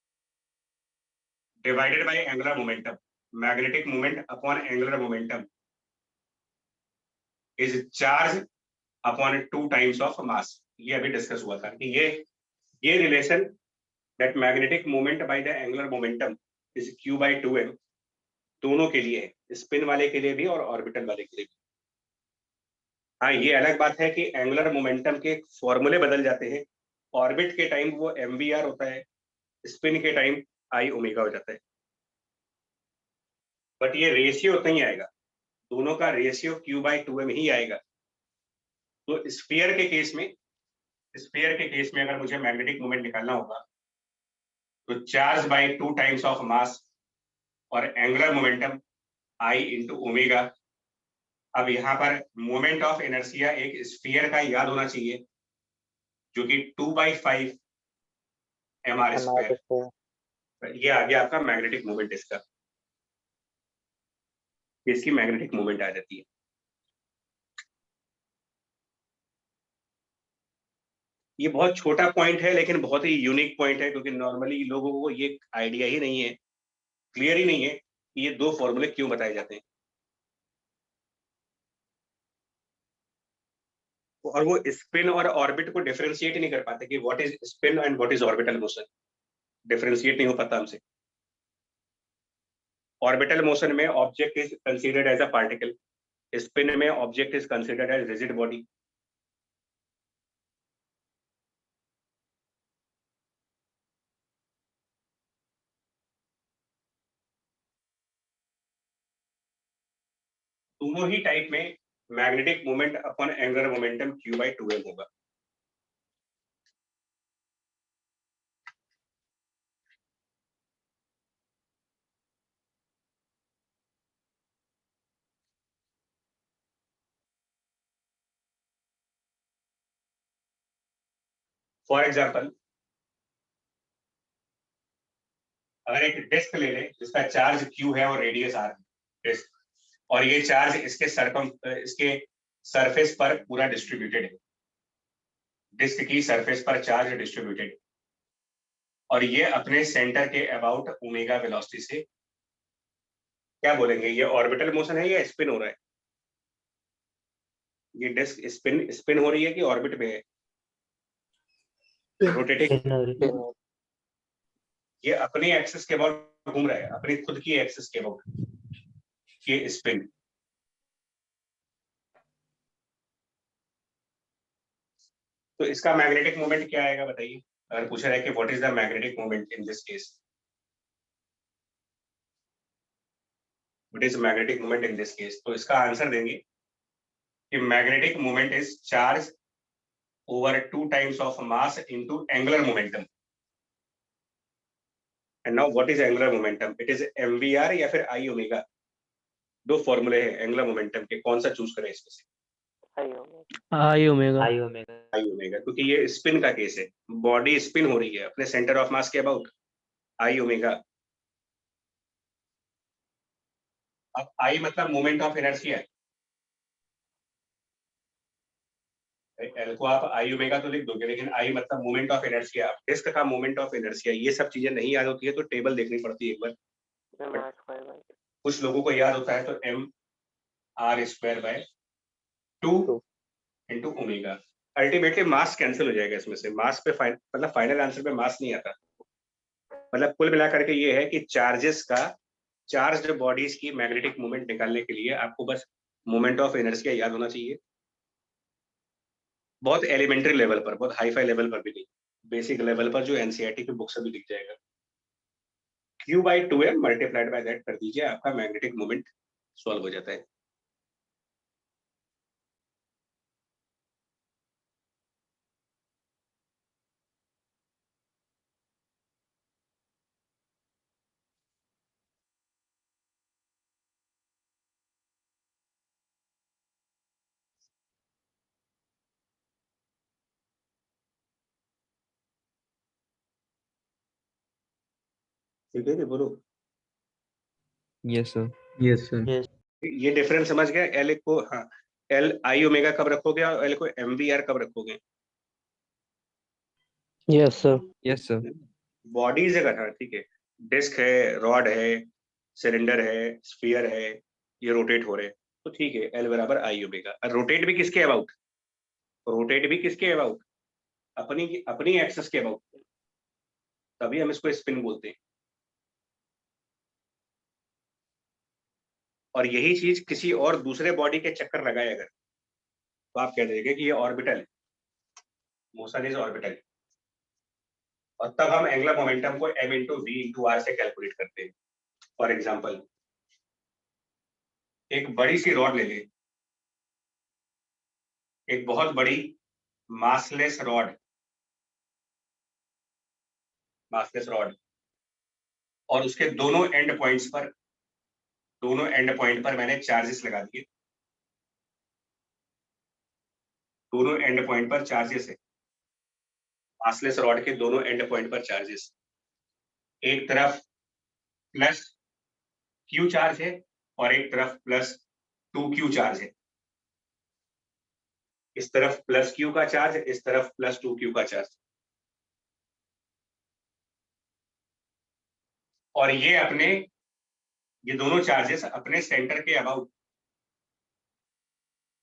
divided by angular momentum, magnetic moment upon angular momentum is charge upon 2 times of मास। ये अभी डिस्कस हुआ था कि ये relation that magnetic moment by the angular momentum is q by 2m, दोनों के लिए है, स्पिन वाले के लिए भी और ऑर्बिटल वाले के लिए भी। हाँ, ये अलग बात है कि एंगुलर मोमेंटम के फॉर्मूले बदल जाते हैं, ऑर्बिट के टाइम वो mvr होता है, स्पिन के टाइम I ओमेगा हो जाता है, बट ये रेशियो उतना ही आएगा, दोनों का रेशियो q by 2m ही आएगा। तो स्फीयर के केस में अगर मुझे मैग्नेटिक मोमेंट निकालना होगा तो charge by 2 times of mass और angular momentum I into omega. अब यहाँ पर मोमेंट ऑफ इनर्शिया एक स्फीयर का याद होना चाहिए, जो कि 2/5 mr²। ये आ गया आपका मैग्नेटिक मोमेंट, इसकी मैग्नेटिक मोमेंट आ जाती है। ये बहुत छोटा पॉइंट है लेकिन बहुत ही यूनिक पॉइंट है, क्योंकि नॉर्मली लोगों को ये आइडिया ही नहीं है, क्लियर ही नहीं है कि ये दो फॉर्मूले क्यों बताए जाते हैं। और वो स्पिन और ऑर्बिट को डिफरेंशिएट नहीं कर पाते कि what is spin and what is orbital motion, differentiate नहीं हो पाता हमसे। ऑर्बिटल मोशन में object is considered as a particle, spin में object is considered as rigid body. दोनों ही टाइप में magnetic moment upon angular momentum q by 2m होगा। फॉर एग्जाम्पल, अगर एक डिस्क ले लें जिसका चार्ज q है और रेडियस r है, डिस्क, और ये चार्ज इसके सरफेस पर पूरा डिस्ट्रीब्यूटेड है, डिस्क की सरफेस पर चार्ज डिस्ट्रीब्यूटेड, और ये अपने सेंटर के अबाउट ओमेगा वेलोसिटी से, क्या बोलेंगे, ये ऑर्बिटल मोशन है या स्पिन हो रहा है? ये डिस्क स्पिन हो रही है कि ऑर्बिट में है, रोटेटिंग? ये अपने एक्सिस के अबाउट घूम रहा है, अपनी खुद की एक्सिस के अबाउट, ये स्पिन। तो इसका मैग्नेटिक मोमेंट क्या आएगा बताइए, अगर पूछा जाए कि what is the magnetic moment in this case, what is magnetic moment in this case, तो इसका आंसर देंगे कि magnetic moment is charge over 2 times of mass into angular momentum. And now what is angular momentum? It is mvr या फिर I ओमेगा. दो फॉर्मूले हैं एंगुलर मोमेंटम के, कौन सा चूज करें इसमें से? आई ओमेगा I ओमेगा, क्योंकि ये स्पिन का केस है, बॉडी स्पिन हो रही है अपने सेंटर ऑफ मास के अबाउट. I omega. अब I मतलब मोमेंट ऑफ इनर्शिया है. एल को आप आई ओमेगा तो लिख दोगे, लेकिन आई मतलब मोमेंट ऑफ इनर्शिया, डिस्क का मोमेंट ऑफ इनर्शिया. ये सब चीजें नहीं याद होती है तो टेबल देखनी पड़ती है एक बार. कुछ लोगों को याद होता है तो M R square by 2 into omega. Ultimately mass cancel हो जाएगा इसमें से, मास पे मतलब फाइनल आंसर पे मास नहीं आता. मतलब कुल मिलाकर के ये है कि चार्जेस का, चार्ज बॉडीज की मैग्नेटिक मोमेंट निकालने के लिए आपको बस मोमेंट ऑफ इनर्शिया याद होना चाहिए. बहुत एलिमेंट्री लेवल पर, बहुत हाई फाई लेवल पर भी नहीं, बेसिक लेवल पर जो एनसीईआरटी की बुक से भी दिख जाएगा. Q/2m मल्टीप्लाइड बाय दैट कर दीजिए, आपका मैग्नेटिक मोमेंट सॉल्व हो जाता है. ठीक है जी, बोलो. Yes sir. Yes, sir. ये डिफरेंस समझ गया? एल को, हाँ, एल आई ओमेगा कब रखोगे और एल को एमवीआर कब रखोगे? Yes sir yes sir. Bodies अगर, हाँ ठीक है, डिस्क है, रॉड है, सिलेंडर है, स्फीयर है, ये रोटेट हो रहे हैं तो ठीक है, एल बराबर आई ओमेगा. रोटेट भी किसके अबाउट? रोटेट भी किसके अबाउट? अपनी अपनी एक्सेस के अबाउट, तभी हम इसको स्पिन बोलते हैं. और यही चीज किसी और दूसरे बॉडी के चक्कर लगाए अगर, तो आप कह देंगे कि ये ऑर्बिटल है, मोशन इज ऑर्बिटल. और तब हम एंगुलर मोमेंटम को m into V into R से कैलकुलेट करते हैं. फॉर एग्जाम्पल, एक बड़ी सी रॉड ले ले, एक बहुत बड़ी मासलेस रॉड, और उसके दोनों एंड पॉइंट पर मैंने चार्जेस लगा दिए. दोनों एंड पॉइंट पर चार्जेस है, मासलेस रॉड के दोनों एंड पॉइंट पर चार्जेस. एक तरफ प्लस क्यू चार्ज है और एक तरफ प्लस 2q चार्ज है. इस तरफ प्लस q का चार्ज, इस तरफ प्लस 2q का चार्ज. और ये दोनों चार्जेस अपने सेंटर के अबाउट,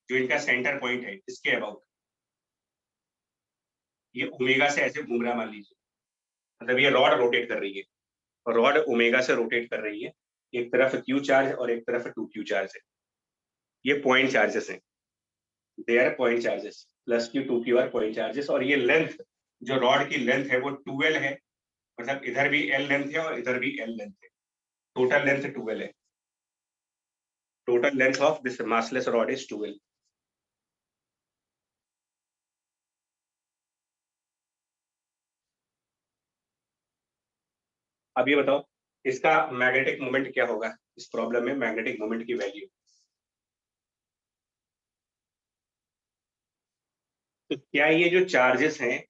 जो इनका सेंटर पॉइंट है इसके अबाउट, ये ओमेगा से ऐसे घूम रहा मान लीजिए. मतलब ये रॉड रोटेट कर रही है और रॉड ओमेगा से रोटेट कर रही है. एक तरफ q चार्ज और एक तरफ 2q चार्ज है. ये पॉइंट चार्जेस हैं, they are point charges. Plus q 2q are point charges. और ये लेंथ, जो रॉड की लेंथ है वो 2l है, मतलब इधर भी l लेंथ है और इधर भी l लेंथ है. टोटल लेंथ 2l है. Total length of this massless rod is 2l. अब ये बताओ इसका मैग्नेटिक मोमेंट क्या होगा? इस प्रॉब्लम में मैग्नेटिक मोमेंट की वैल्यू, तो क्या ये जो चार्जेस हैं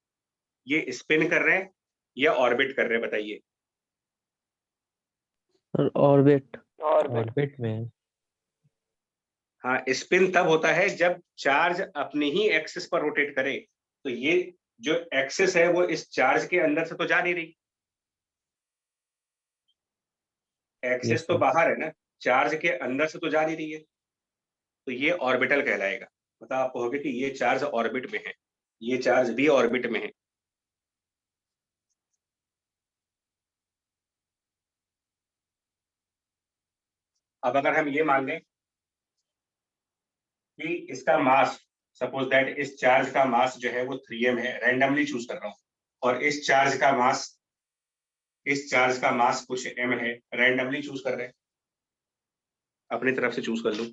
ये स्पिन कर रहे हैं या ऑर्बिट कर रहे हैं? बताइए. ऑर्बिट में है. हाँ, स्पिन तब होता है जब चार्ज अपनी ही एक्सिस पर रोटेट करे. तो ये जो एक्सिस है वो इस चार्ज के अंदर से तो जा नहीं रही, एक्सिस तो बाहर है ना, चार्ज के अंदर से तो जा नहीं रही है. तो ये ऑर्बिटल कहलाएगा. मतलब आप कहोगे कि ये चार्ज ऑर्बिट में है, ये चार्ज भी ऑर्बिट में है. अब अगर हम ये मान लें कि इसका मास, सपोज दैट इस चार्ज का मास जो है वो 3m है, रैंडमली चूज कर रहा हूं, और इस चार्ज का मास कुछ m है, रैंडमली चूज कर रहे हैं, अपनी तरफ से चूज कर लूं.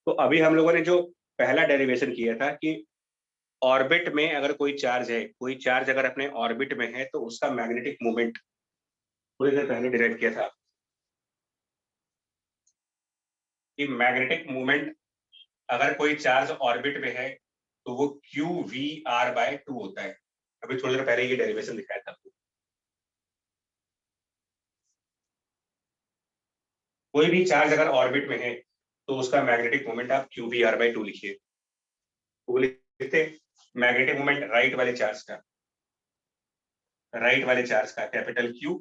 तो अभी हम लोगों ने जो पहला डेरिवेशन किया था कि ऑर्बिट में अगर कोई चार्ज है, कोई चार्ज अगर अपने ऑर्बिट में है तो उसका मैग्नेटिक मोमेंट थोड़ी देर पहले डिराइव किया था कि मैग्नेटिक मोमेंट अगर कोई चार्ज ऑर्बिट में है तो वो QVR/2 होता है। अभी थोड़ी देर पहले ये डेरिवेशन दिखाया था आपको। कोई भी चार्ज अगर ऑर्बिट में है तो उसका मैग्नेटिक मोमेंट आप QVR/2 लिखिए। वो लिखते मैग्नेटिक मोमेंट राइट वाले चार्ज का, कैपिटल Q,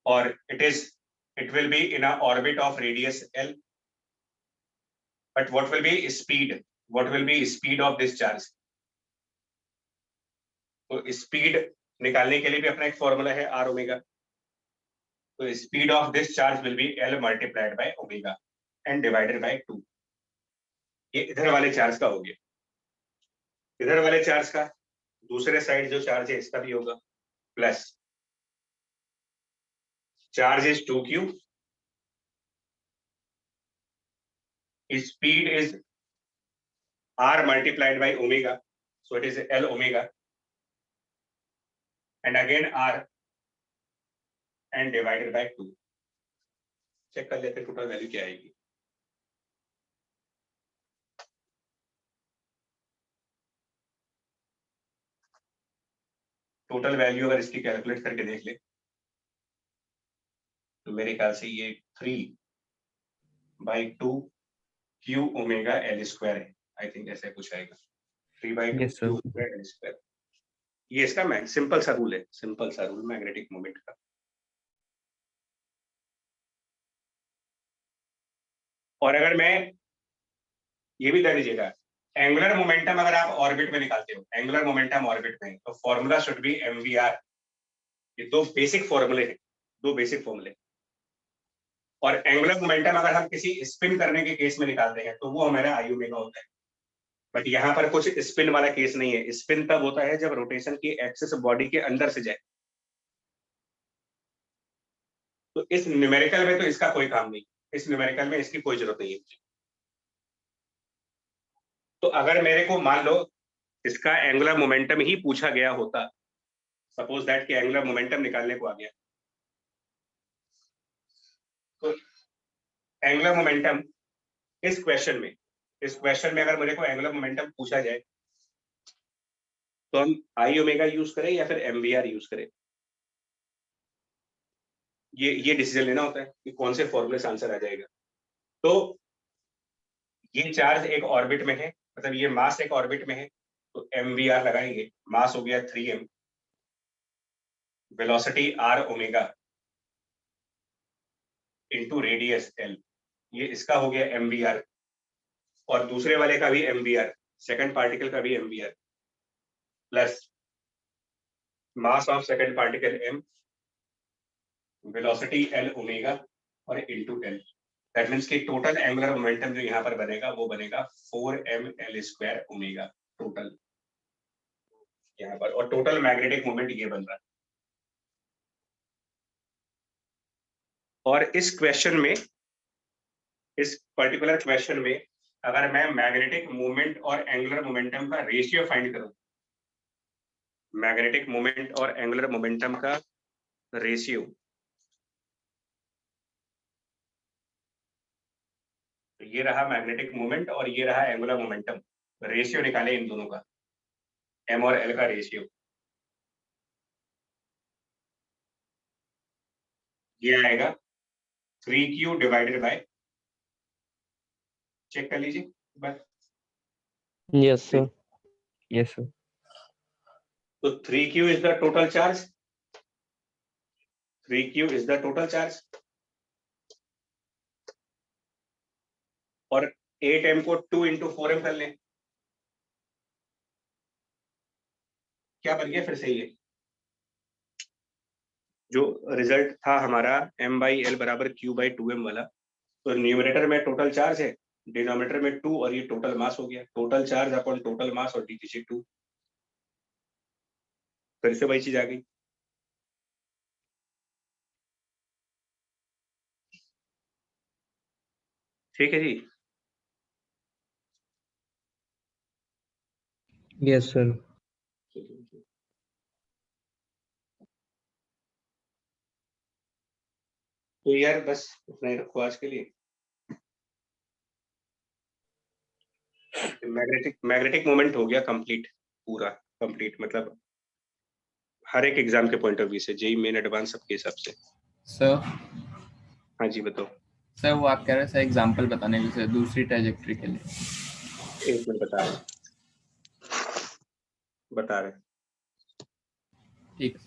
और it will be in a orbit of radius L. But what will be speed? What will be speed of this charge? तो स्पीड निकालने के लिए भी अपना एक फॉर्मूला है R ओमेगा। तो speed of this charge will be L multiplied by omega and divided by 2। ये इधर वाले चार्ज का हो गया। इधर वाले चार्ज का दूसरे साइड जो चार्ज है इसका भी होगा, plus charge is 2Q, speed is R multiplied by omega, so it is L omega, and again R and divided by 2. Check कर लेते टोटल वैल्यू क्या आएगी। टोटल वैल्यू अगर इसकी कैलकुलेट करके देख ले तो मेरे ख्याल से ये 3/2 Q ओमेगा L स्क्वायर है। आई थिंक ऐसा कुछ आएगा, 3/2 Yes, sir. Q omega L square. ये इसका सिंपल सा रूल है, सिंपल सा रूल मैग्नेटिक मोमेंट का। और अगर मैं ये भी कर लीजिएगा, एंगुलर मोमेंटम अगर आप ऑर्बिट में निकालते हो, एंगुलर मोमेंटम ऑर्बिट में, तो फॉर्मूला शुड बी MVR। ये दो बेसिक फॉर्मूले हैं, दो बेसिक फॉर्मूले। और एंगुलर मोमेंटम अगर हम किसी स्पिन करने के केस में निकालते हैं तो वो हमारा I ओमेगा होता है। बट यहाँ पर कुछ स्पिन वाला केस नहीं है। स्पिन तब होता है जब रोटेशन की एक्सिस बॉडी के अंदर से जाए। तो इस न्यूमेरिकल में तो इसका कोई काम नहीं, इस न्यूमेरिकल में इसकी कोई जरूरत नहीं है। तो अगर मेरे को मान लो इसका एंगुलर मोमेंटम ही पूछा गया होता, सपोज दैट कि एंगुलर मोमेंटम निकालने को आ गया, तो एंगुलर मोमेंटम इस क्वेश्चन में अगर मेरे को एंगुलर मोमेंटम पूछा जाए तो हम I ओमेगा यूज करें या फिर MVR यूज करें, ये डिसीजन लेना होता है कि कौन से फॉर्मूले से आंसर आ जाएगा। तो ये चार्ज एक ऑर्बिट में है, मतलब ये मास एक ऑर्बिट में है, तो MVR लगाएंगे। मास हो गया 3m, velocity R omega into radius L, ये इसका हो गया MVR। और दूसरे वाले का भी MVR, सेकंड पार्टिकल का भी MVR, plus mass of second particle m, velocity L omega और इंटू L। दैट मीन्स कि टोटल एंगुलर मोमेंटम जो यहाँ पर बनेगा वो बनेगा 4mL स्क्वायर ओमेगा टोटल यहाँ पर। और टोटल मैग्नेटिक मोमेंट ये बन रहा है। और इस क्वेश्चन में, इस पर्टिकुलर क्वेश्चन में अगर मैं मैग्नेटिक मोमेंट और एंगुलर मोमेंटम का रेशियो फाइंड करूं, मैग्नेटिक मोमेंट और एंगुलर मोमेंटम का रेशियो, तो ये रहा मैग्नेटिक मोमेंट और ये रहा एंगुलर मोमेंटम। रेशियो निकाले इन दोनों का, M और L का रेशियो। ये आएगा 3Q डिवाइडेड बाय, चेक कर लीजिए बस। Yes, sir. Yes, sir. तो 3Q is the total charge, 3Q is the total charge, और 8m को 2 into 4m कर लें, क्या बन गया फिर से ये जो रिजल्ट था हमारा M/L बराबर Q/2m वाला। तो न्यूमरेटर में टोटल चार्ज है, डिनोमिनेटर में 2, और ये टोटल मास हो गया। Total charge upon total mass और d 2, फिर से वही चीज आ गई। ठीक है जी। Yes, sir. तो यार बस इतना ही रखो आज के लिए। मैग्नेटिक मोमेंट हो गया कंप्लीट, पूरा कंप्लीट, मतलब हर एक एग्जाम के पॉइंट ऑफ व्यू से, जेई मेन एडवांस सबके हिसाब से। सर हाँ जी बताओ। सर वो आप कह रहे हैं सर एग्जांपल बताने के लिए दूसरी ट्रैजेक्टरी के लिए। एक मिनट बता रहे ठीक।